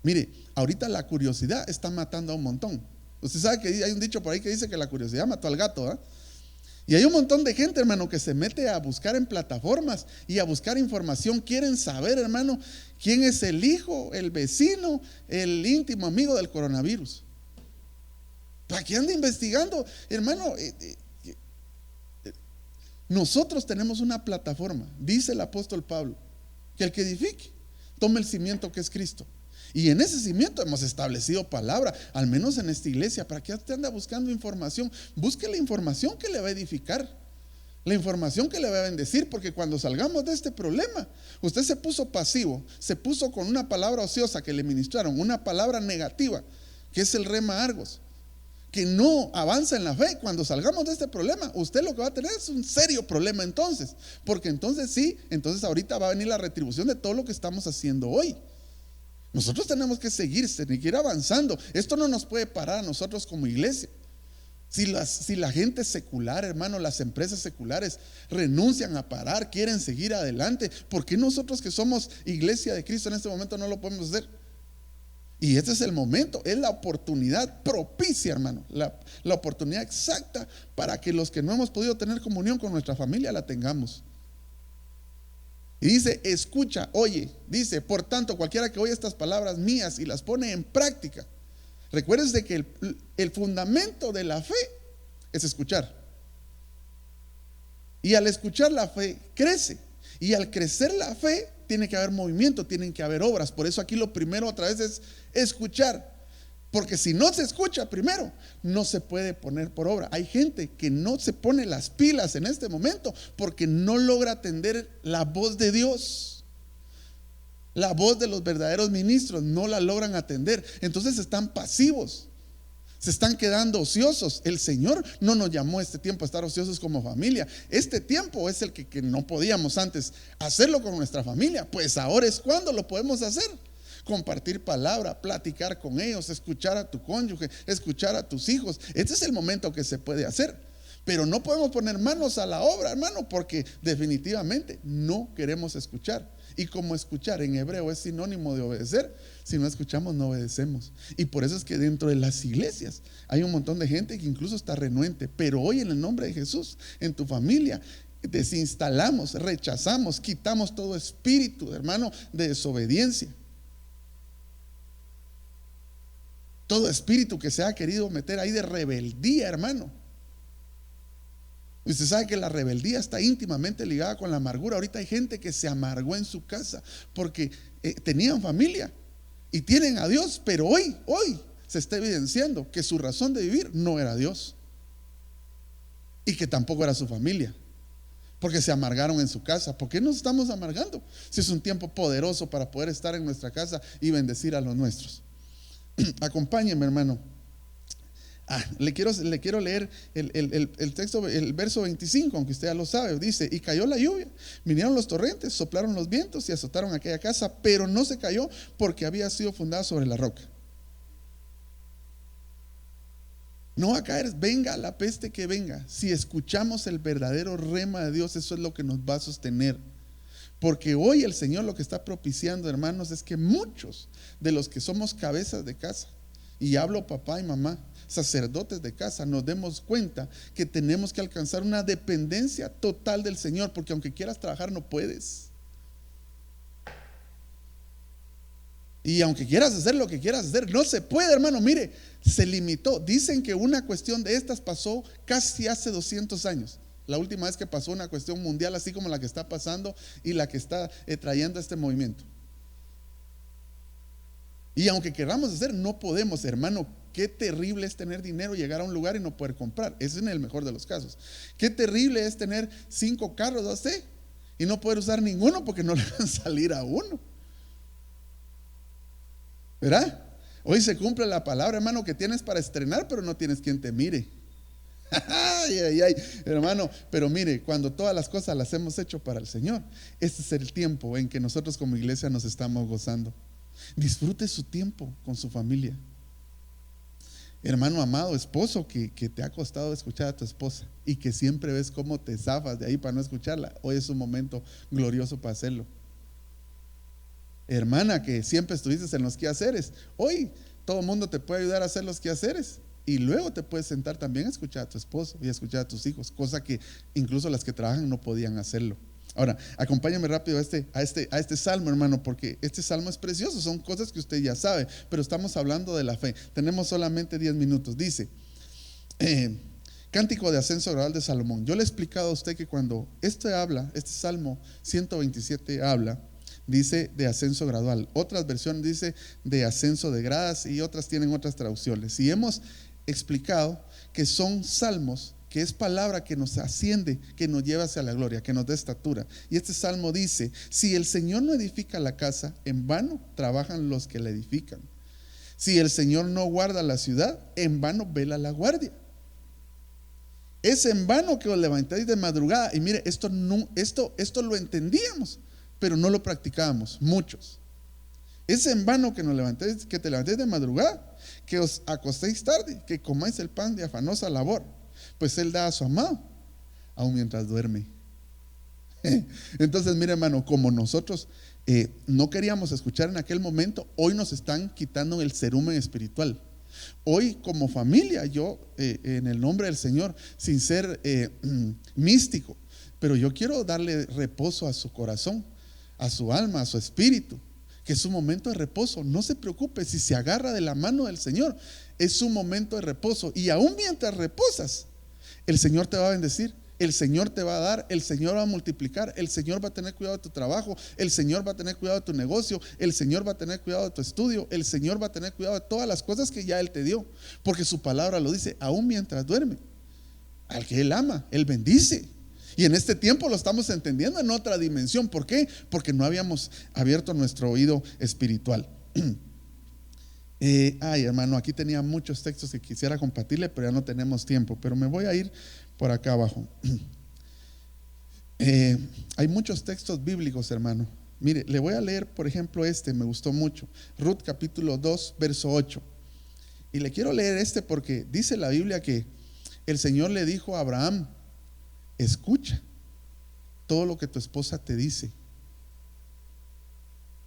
Mire, ahorita la curiosidad está matando a un montón. Usted sabe que hay un dicho por ahí que dice que la curiosidad mató al gato, ¿eh? Y hay un montón de gente, hermano, que se mete a buscar en plataformas y a buscar información. Quieren saber, hermano, quién es el hijo, el vecino, el íntimo amigo del coronavirus. ¿Para qué anda investigando, hermano? Nosotros tenemos una plataforma, dice el apóstol Pablo, que el que edifique tome el cimiento que es Cristo. Y en ese cimiento hemos establecido palabra, al menos en esta iglesia. ¿Para qué usted anda buscando información? Busque la información que le va a edificar, la información que le va a bendecir, porque cuando salgamos de este problema, usted se puso pasivo, se puso con una palabra ociosa que le ministraron, una palabra negativa, que es el rema argos, que no avanza en la fe. Cuando salgamos de este problema, usted lo que va a tener es un serio problema entonces, porque entonces sí, entonces ahorita va a venir la retribución de todo lo que estamos haciendo hoy. Nosotros tenemos que seguir avanzando. Esto no nos puede parar a nosotros como iglesia. Si la gente secular, hermano, las empresas seculares renuncian a parar, quieren seguir adelante, ¿por qué nosotros que somos iglesia de Cristo en este momento no lo podemos hacer? Y este es el momento, es la oportunidad propicia, hermano, la oportunidad exacta para que los que no hemos podido tener comunión con nuestra familia la tengamos. Y dice, escucha, oye, dice, por tanto, cualquiera que oye estas palabras mías y las pone en práctica. Recuérdese que el fundamento de la fe es escuchar. Y al escuchar la fe crece. Y al crecer la fe tiene que haber movimiento, tienen que haber obras. Por eso aquí lo primero otra vez es escuchar. Porque si no se escucha primero, no se puede poner por obra. Hay gente que no se pone las pilas en este momento porque no logra atender la voz de Dios. La voz de los verdaderos ministros no la logran atender. Entonces están pasivos, se están quedando ociosos. El Señor no nos llamó a este tiempo a estar ociosos como familia. Este tiempo es el que no podíamos antes hacerlo con nuestra familia. Pues ahora es cuando lo podemos hacer. Compartir palabra, platicar con ellos, escuchar a tu cónyuge, escuchar a tus hijos. Este es el momento que se puede hacer. Pero no podemos poner manos a la obra, hermano, porque definitivamente no queremos escuchar. Y como escuchar en hebreo es sinónimo de obedecer, si no escuchamos no obedecemos. Y por eso es que dentro de las iglesias hay un montón de gente que incluso está renuente. Pero hoy en el nombre de Jesús, en tu familia, desinstalamos, rechazamos, quitamos todo espíritu, hermano, de desobediencia. Todo espíritu que se ha querido meter ahí de rebeldía, hermano. Usted sabe que la rebeldía está íntimamente ligada con la amargura. Ahorita hay gente que se amargó en su casa porque tenían familia y tienen a Dios, pero hoy se está evidenciando que su razón de vivir no era Dios y que tampoco era su familia, porque se amargaron en su casa. ¿Por qué nos estamos amargando? Si es un tiempo poderoso para poder estar en nuestra casa y bendecir a los nuestros. Acompáñenme, hermano. Le quiero leer el texto, el verso 25, aunque usted ya lo sabe. Dice, y cayó la lluvia, vinieron los torrentes, soplaron los vientos y azotaron aquella casa, pero no se cayó porque había sido fundada sobre la roca. No va a caer, venga la peste que venga. Si escuchamos el verdadero rema de Dios, eso es lo que nos va a sostener. Porque hoy el Señor lo que está propiciando, hermanos, es que muchos de los que somos cabezas de casa, y hablo papá y mamá, sacerdotes de casa, nos demos cuenta que tenemos que alcanzar una dependencia total del Señor, porque aunque quieras trabajar no puedes. Y aunque quieras hacer lo que quieras hacer, no se puede, hermano. Mire, se limitó. Dicen que una cuestión de estas pasó casi hace 200 años. La última vez que pasó una cuestión mundial así como la que está pasando y la que está trayendo este movimiento. Y aunque queramos hacer, no podemos, hermano. Qué terrible es tener dinero, llegar a un lugar y no poder comprar. Ese es en el mejor de los casos. Qué terrible es tener 5 carros, ¿no sé? Y no poder usar ninguno porque no le van a salir a uno. ¿verdad? Hoy se cumple la palabra, hermano, que tienes para estrenar, pero no tienes quien te mire. Ay, ay, ay, hermano, pero mire, cuando todas las cosas las hemos hecho para el Señor, este es el tiempo en que nosotros como iglesia nos estamos gozando. Disfrute su tiempo con su familia. Hermano amado, esposo, que te ha costado escuchar a tu esposa y que siempre ves cómo te zafas de ahí para no escucharla, hoy es un momento glorioso para hacerlo. Hermana, que siempre estuviste en los quehaceres, hoy todo el mundo te puede ayudar a hacer los quehaceres. Y luego te puedes sentar también a escuchar a tu esposo y a escuchar a tus hijos, cosa que incluso las que trabajan no podían hacerlo. Ahora, acompáñame rápido a este salmo, hermano, porque este salmo es precioso, son cosas que usted ya sabe, pero estamos hablando de la fe. Tenemos solamente 10 minutos. Dice, Cántico de ascenso gradual de Salomón. Yo le he explicado a usted que cuando este salmo 127 habla, dice de ascenso gradual. Otras versiones dice de ascenso de gradas y otras tienen otras traducciones. Y hemos explicado que son salmos, que es palabra que nos asciende, que nos lleva hacia la gloria, que nos da estatura. Y este salmo dice: si el Señor no edifica la casa, en vano trabajan los que la edifican. Si el Señor no guarda la ciudad, en vano vela la guardia. Es en vano que os levantáis de madrugada. Y mire, esto lo entendíamos, pero no lo practicábamos muchos. Es en vano que te levantéis de madrugada, que os acostéis tarde, que comáis el pan de afanosa labor, pues Él da a su amado, aun mientras duerme. Entonces, mire, hermano, como nosotros no queríamos escuchar en aquel momento, hoy nos están quitando el cerumen espiritual. Hoy como familia, yo en el nombre del Señor, sin ser místico, pero yo quiero darle reposo a su corazón, a su alma, a su espíritu, que es un momento de reposo. No se preocupe, si se agarra de la mano del Señor, es un momento de reposo. Y aún mientras reposas, el Señor te va a bendecir, el Señor te va a dar, el Señor va a multiplicar, el Señor va a tener cuidado de tu trabajo, el Señor va a tener cuidado de tu negocio, el Señor va a tener cuidado de tu estudio, el Señor va a tener cuidado de todas las cosas que ya Él te dio, porque su palabra lo dice, aún mientras duerme. Al que Él ama, Él bendice. Y en este tiempo lo estamos entendiendo en otra dimensión. ¿Por qué? Porque no habíamos abierto nuestro oído espiritual. Ay, hermano, aquí tenía muchos textos que quisiera compartirle, pero ya no tenemos tiempo. Pero me voy a ir por acá abajo. Hay muchos textos bíblicos, hermano. Mire, le voy a leer, por ejemplo, me gustó mucho. Ruth capítulo 2, verso 8. Y le quiero leer porque dice la Biblia que el Señor le dijo a Abraham: escucha todo lo que tu esposa te dice.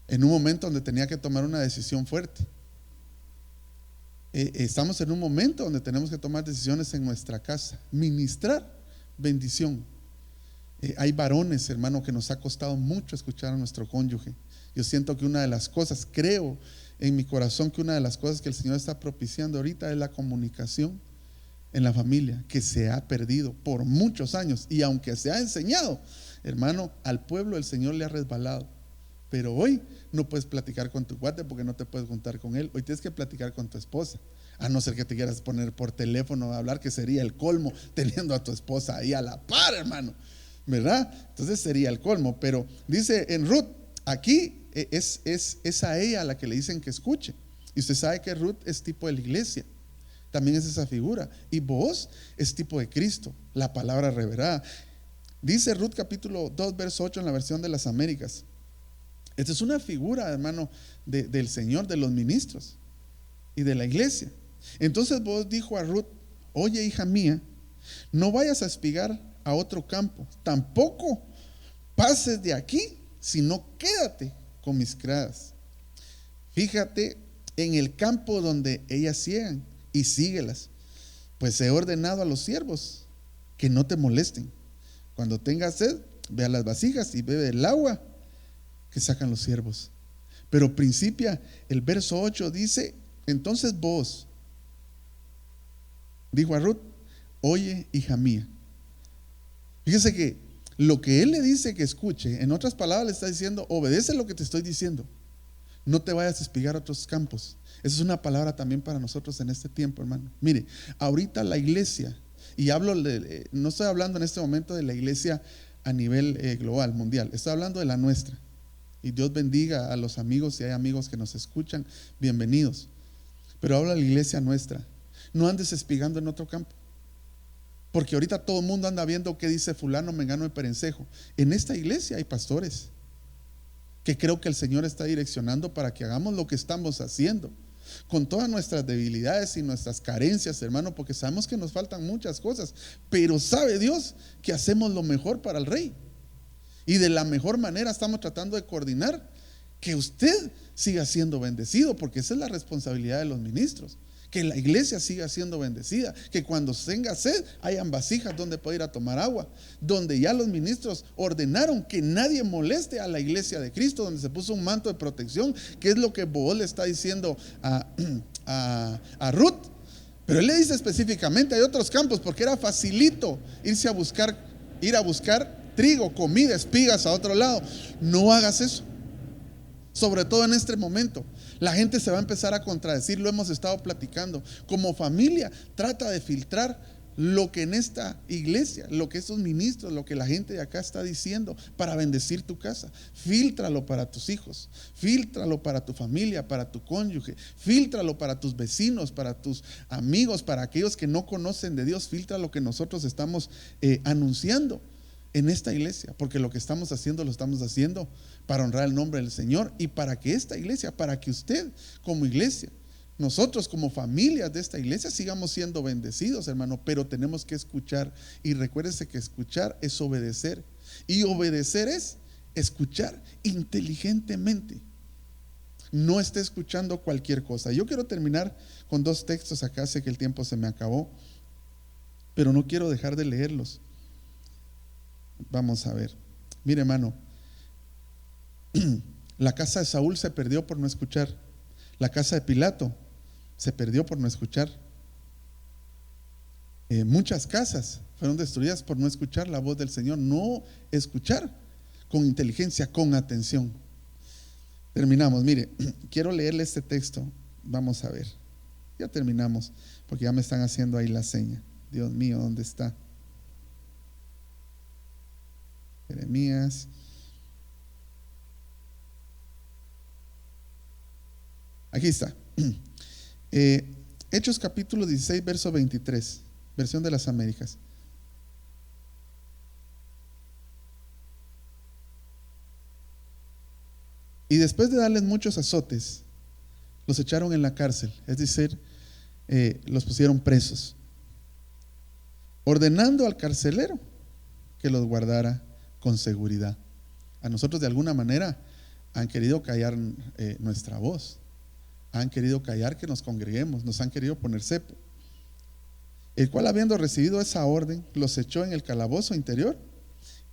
En un momento donde tenía que tomar una decisión fuerte. Estamos en un momento donde tenemos que tomar decisiones en nuestra casa, ministrar bendición. Hay varones, hermano, que nos ha costado mucho escuchar a nuestro cónyuge. Yo siento que una de las cosas, creo en mi corazón que una de las cosas que el Señor está propiciando ahorita es la comunicación en la familia, que se ha perdido por muchos años. Y aunque se ha enseñado, hermano, al pueblo el Señor le ha resbalado. Pero hoy no puedes platicar con tu cuate porque no te puedes juntar con él. Hoy tienes que platicar con tu esposa, a no ser que te quieras poner por teléfono a hablar, que sería el colmo, teniendo a tu esposa ahí a la par, hermano, ¿verdad? Entonces sería el colmo. Pero dice en Ruth, aquí es a ella a la que le dicen que escuche. Y usted sabe que Ruth es tipo de la iglesia, también es esa figura. Y vos es tipo de Cristo, la palabra revelada. Dice Ruth capítulo 2 verso 8 en la versión de las Américas. Esta es una figura, hermano, del Señor, de los ministros y de la iglesia. Entonces vos dijo a Ruth: oye, hija mía, no vayas a espigar a otro campo, tampoco pases de aquí, sino quédate con mis criadas. Fíjate en el campo donde ellas ciegan y síguelas, pues he ordenado a los siervos que no te molesten. Cuando tengas sed, ve a las vasijas y bebe el agua que sacan los siervos. Pero principia, el verso 8 dice: entonces vos, dijo a Ruth, oye, hija mía. Fíjese que lo que él le dice que escuche, en otras palabras le está diciendo: obedece lo que te estoy diciendo, no te vayas a espigar a otros campos. Esa es una palabra también para nosotros en este tiempo, hermano. Mire, ahorita la iglesia, y no estoy hablando en este momento de la iglesia a nivel global, mundial, estoy hablando de la nuestra. Y Dios bendiga a los amigos, si hay amigos que nos escuchan, bienvenidos. Pero habla la iglesia nuestra. No andes espigando en otro campo, porque ahorita todo el mundo anda viendo qué dice fulano, mengano y perencejo. En esta iglesia hay pastores que creo que el Señor está direccionando para que hagamos lo que estamos haciendo, con todas nuestras debilidades y nuestras carencias, hermano, porque sabemos que nos faltan muchas cosas, pero sabe Dios que hacemos lo mejor para el Rey. Y de la mejor manera estamos tratando de coordinar que usted siga siendo bendecido, porque esa es la responsabilidad de los ministros. Que la iglesia siga siendo bendecida, que cuando tenga sed hayan vasijas donde pueda ir a tomar agua, donde ya los ministros ordenaron que nadie moleste a la iglesia de Cristo, donde se puso un manto de protección, que es lo que Booz le está diciendo a Ruth. Pero él le dice específicamente: hay otros campos, porque era facilito ir a buscar trigo, comida, espigas a otro lado. No hagas eso, sobre todo en este momento. La gente se va a empezar a contradecir, lo hemos estado platicando. Como familia, trata de filtrar lo que en esta iglesia, lo que estos ministros, lo que la gente de acá está diciendo para bendecir tu casa. Fíltralo para tus hijos, fíltralo para tu familia, para tu cónyuge, fíltralo para tus vecinos, para tus amigos, para aquellos que no conocen de Dios. Filtra lo que nosotros estamos anunciando en esta iglesia, porque lo que estamos haciendo lo estamos haciendo para honrar el nombre del Señor, y para que esta iglesia, para que usted como iglesia, nosotros como familias de esta iglesia sigamos siendo bendecidos, hermano. Pero tenemos que escuchar, y recuérdese que escuchar es obedecer, y obedecer es escuchar inteligentemente. No esté escuchando cualquier cosa. Yo quiero terminar con 2 textos acá, sé que el tiempo se me acabó, pero no quiero dejar de leerlos. Vamos a ver. Mire, hermano, la casa de Saúl se perdió por no escuchar. La casa de Pilato se perdió por no escuchar. Muchas casas fueron destruidas por no escuchar la voz del Señor. No escuchar con inteligencia, con atención. Terminamos. Mire, quiero leerle este texto. Vamos a ver. Ya terminamos, porque ya me están haciendo ahí la seña. Dios mío, ¿dónde está? Jeremías. Aquí está. Hechos capítulo 16, verso 23, versión de las Américas. Y después de darles muchos azotes, los echaron en la cárcel, es decir, los pusieron presos, ordenando al carcelero que los guardara con seguridad. A nosotros de alguna manera han querido callar nuestra voz, han querido callar que nos congreguemos, nos han querido poner cepo. El cual, habiendo recibido esa orden, los echó en el calabozo interior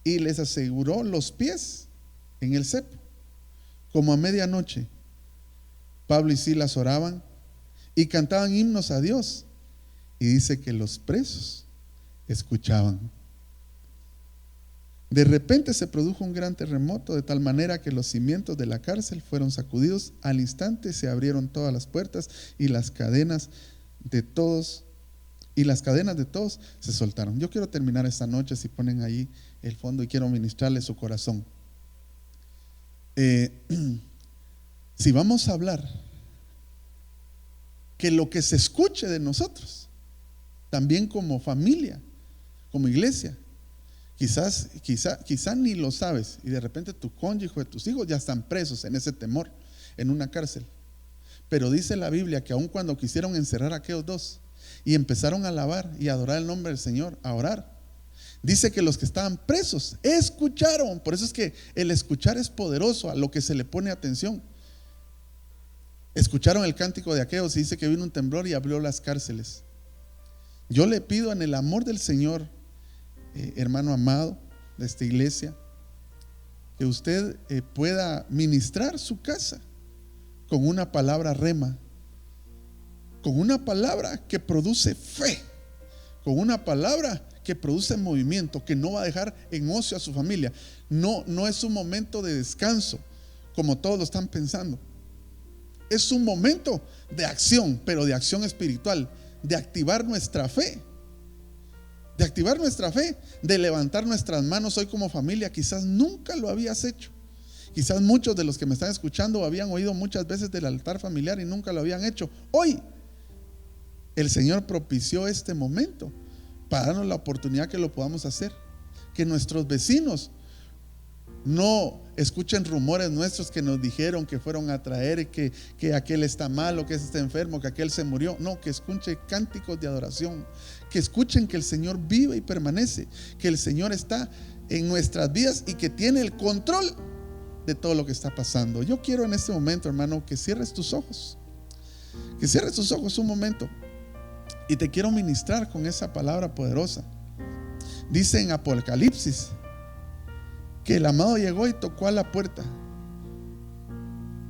y les aseguró los pies en el cepo. Como a medianoche, Pablo y Silas oraban y cantaban himnos a Dios, y dice que los presos escuchaban. De repente se produjo un gran terremoto, de tal manera que los cimientos de la cárcel fueron sacudidos. Al instante se abrieron todas las puertas y las cadenas de todos se soltaron. Yo quiero terminar esta noche, si ponen ahí el fondo, y quiero ministrarle su corazón. Si vamos a hablar, que lo que se escuche de nosotros, también como familia, como iglesia, quizá ni lo sabes, y de repente tu cónyuge, tus hijos ya están presos en ese temor, en una cárcel. Pero dice la Biblia que aun cuando quisieron encerrar a aquellos dos y empezaron a alabar y adorar el nombre del Señor, a orar, dice que los que estaban presos escucharon. Por eso es que el escuchar es poderoso, a lo que se le pone atención. Escucharon el cántico de aquellos, y dice que vino un temblor y abrió las cárceles. Yo le pido en el amor del Señor, hermano amado de esta iglesia, que usted pueda ministrar su casa con una palabra rema, con una palabra que produce fe, con una palabra que produce movimiento, que no va a dejar en ocio a su familia. No es un momento de descanso como todos lo están pensando. Es un momento de acción, pero de acción espiritual, de activar nuestra fe, de levantar nuestras manos hoy como familia. Quizás nunca lo habías hecho, Quizás muchos de los que me están escuchando habían oído muchas veces del altar familiar y nunca lo habían hecho. Hoy el Señor propició este momento para darnos la oportunidad que lo podamos hacer. Que nuestros vecinos no escuchen rumores nuestros que nos dijeron que fueron a traer que aquel está malo, que ese está enfermo, que aquel se murió. No, que escuchen cánticos de adoración, que escuchen que el Señor vive y permanece, que el Señor está en nuestras vidas y que tiene el control de todo lo que está pasando. Yo quiero en este momento, hermano, que cierres tus ojos, un momento, y te quiero ministrar con esa palabra poderosa. Dice en Apocalipsis que el amado llegó y tocó a la puerta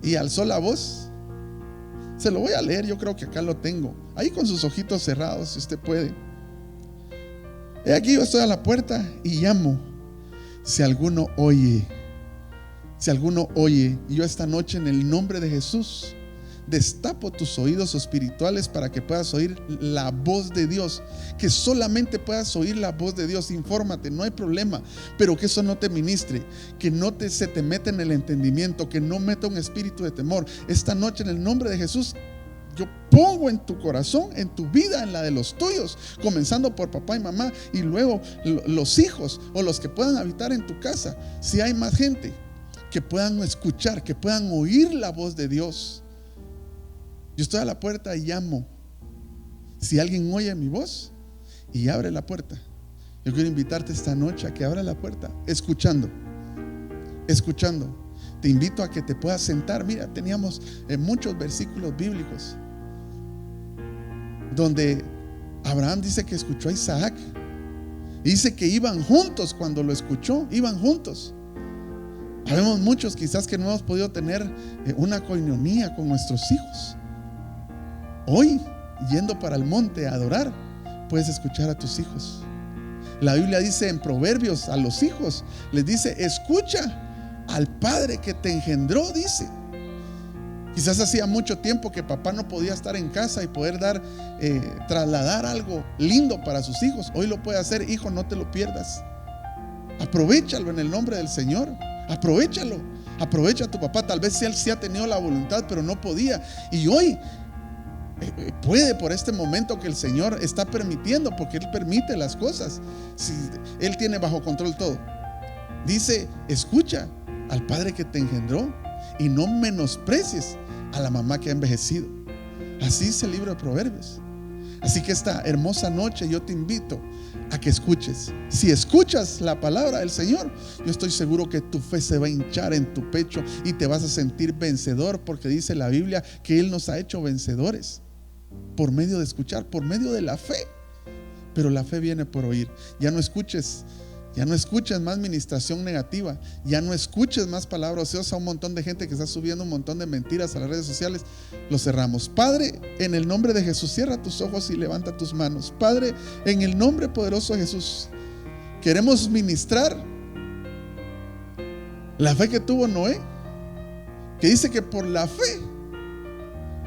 y alzó la voz. Se lo voy a leer, yo creo que acá lo tengo, ahí con sus ojitos cerrados, si usted puede. He aquí, yo estoy a la puerta y llamo. Si alguno oye, y yo esta noche en el nombre de Jesús destapo tus oídos espirituales para que puedas oír la voz de Dios, que solamente puedas oír la voz de Dios. Infórmate, no hay problema, pero que eso no te ministre, que no se te meta en el entendimiento, que no meta un espíritu de temor. Esta noche en el nombre de Jesús yo pongo en tu corazón, en tu vida, en la de los tuyos, comenzando por papá y mamá y luego los hijos o los que puedan habitar en tu casa, si hay más gente, que puedan escuchar, que puedan oír la voz de Dios. Yo estoy a la puerta y llamo. Si alguien oye mi voz y abre la puerta, yo quiero invitarte esta noche a que abra la puerta, escuchando. Te invito a que te puedas sentar. Mira, teníamos muchos versículos bíblicos donde Abraham dice que escuchó a Isaac. Dice que iban juntos cuando lo escuchó, iban juntos. Habemos muchos quizás que no hemos podido tener una coinonía con nuestros hijos. Hoy, yendo para el monte a adorar, puedes escuchar a tus hijos. La Biblia dice en Proverbios a los hijos, les dice: escucha al padre que te engendró, dice. Quizás hacía mucho tiempo que papá no podía estar en casa y poder trasladar algo lindo para sus hijos. Hoy lo puede hacer. Hijo, no te lo pierdas. Aprovechalo en el nombre del Señor. Aprovechalo. Aprovecha a tu papá. Tal vez él sí ha tenido la voluntad, pero no podía. Y hoy puede, por este momento que el Señor está permitiendo, porque Él permite las cosas. Si Él tiene bajo control todo. Dice: escucha al padre que te engendró y no menosprecies a la mamá que ha envejecido. Así dice el libro de Proverbios. Así que esta hermosa noche yo te invito a que escuches. Si escuchas la palabra del Señor, yo estoy seguro que tu fe se va a hinchar en tu pecho y te vas a sentir vencedor, porque dice la Biblia que Él nos ha hecho vencedores por medio de escuchar, por medio de la fe. Pero la fe viene por oír. Ya no escuches más ministración negativa, ya no escuches más palabras ociosas a un montón de gente que está subiendo un montón de mentiras a las redes sociales. Lo cerramos. Padre, en el nombre de Jesús, cierra tus ojos y levanta tus manos. Padre, en el nombre poderoso de Jesús, queremos ministrar la fe que tuvo Noé, que dice que por la fe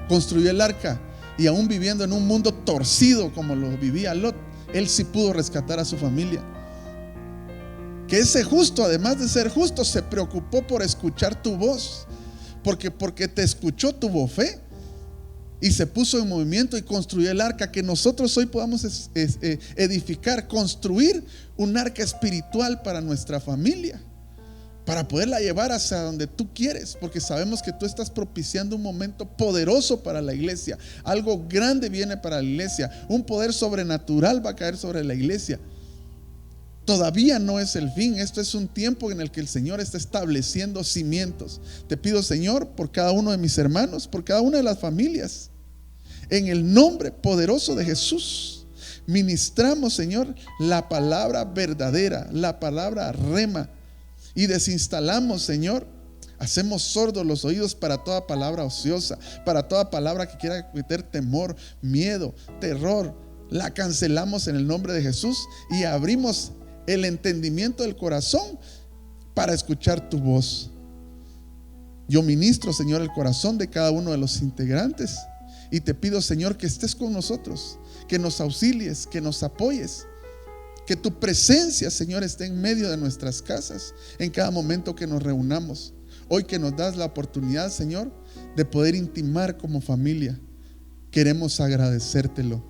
construyó el arca, y aún viviendo en un mundo torcido como lo vivía Lot, él sí pudo rescatar a su familia. Que ese justo, además de ser justo, se preocupó por escuchar tu voz, porque te escuchó, tuvo fe y se puso en movimiento y construyó el arca. Que nosotros hoy podamos edificar, construir un arca espiritual para nuestra familia, para poderla llevar hacia donde tú quieres, porque sabemos que tú estás propiciando un momento poderoso para la iglesia. Algo grande viene para la iglesia, un poder sobrenatural va a caer sobre la iglesia. Todavía no es el fin. Esto es un tiempo en el que el Señor está estableciendo cimientos. Te pido, Señor, por cada uno de mis hermanos, por cada una de las familias, en el nombre poderoso de Jesús, ministramos, Señor, la palabra verdadera, la palabra rema, y desinstalamos, Señor, hacemos sordos los oídos para toda palabra ociosa, para toda palabra que quiera meter temor, miedo, terror. La cancelamos en el nombre de Jesús y abrimos el entendimiento del corazón para escuchar tu voz. Yo ministro, Señor, el corazón de cada uno de los integrantes, y te pido, Señor, que estés con nosotros, que nos auxilies, que nos apoyes, que tu presencia, Señor, esté en medio de nuestras casas en cada momento que nos reunamos. Hoy que nos das la oportunidad, Señor, de poder intimar como familia, queremos agradecértelo.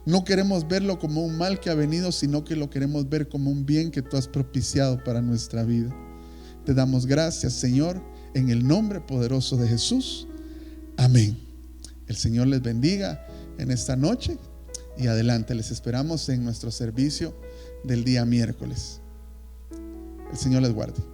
No queremos verlo como un mal que ha venido, sino que lo queremos ver como un bien que tú has propiciado para nuestra vida. Te damos gracias, Señor, en el nombre poderoso de Jesús. Amén. El Señor les bendiga en esta noche y adelante. Les esperamos en nuestro servicio del día miércoles. El Señor les guarde.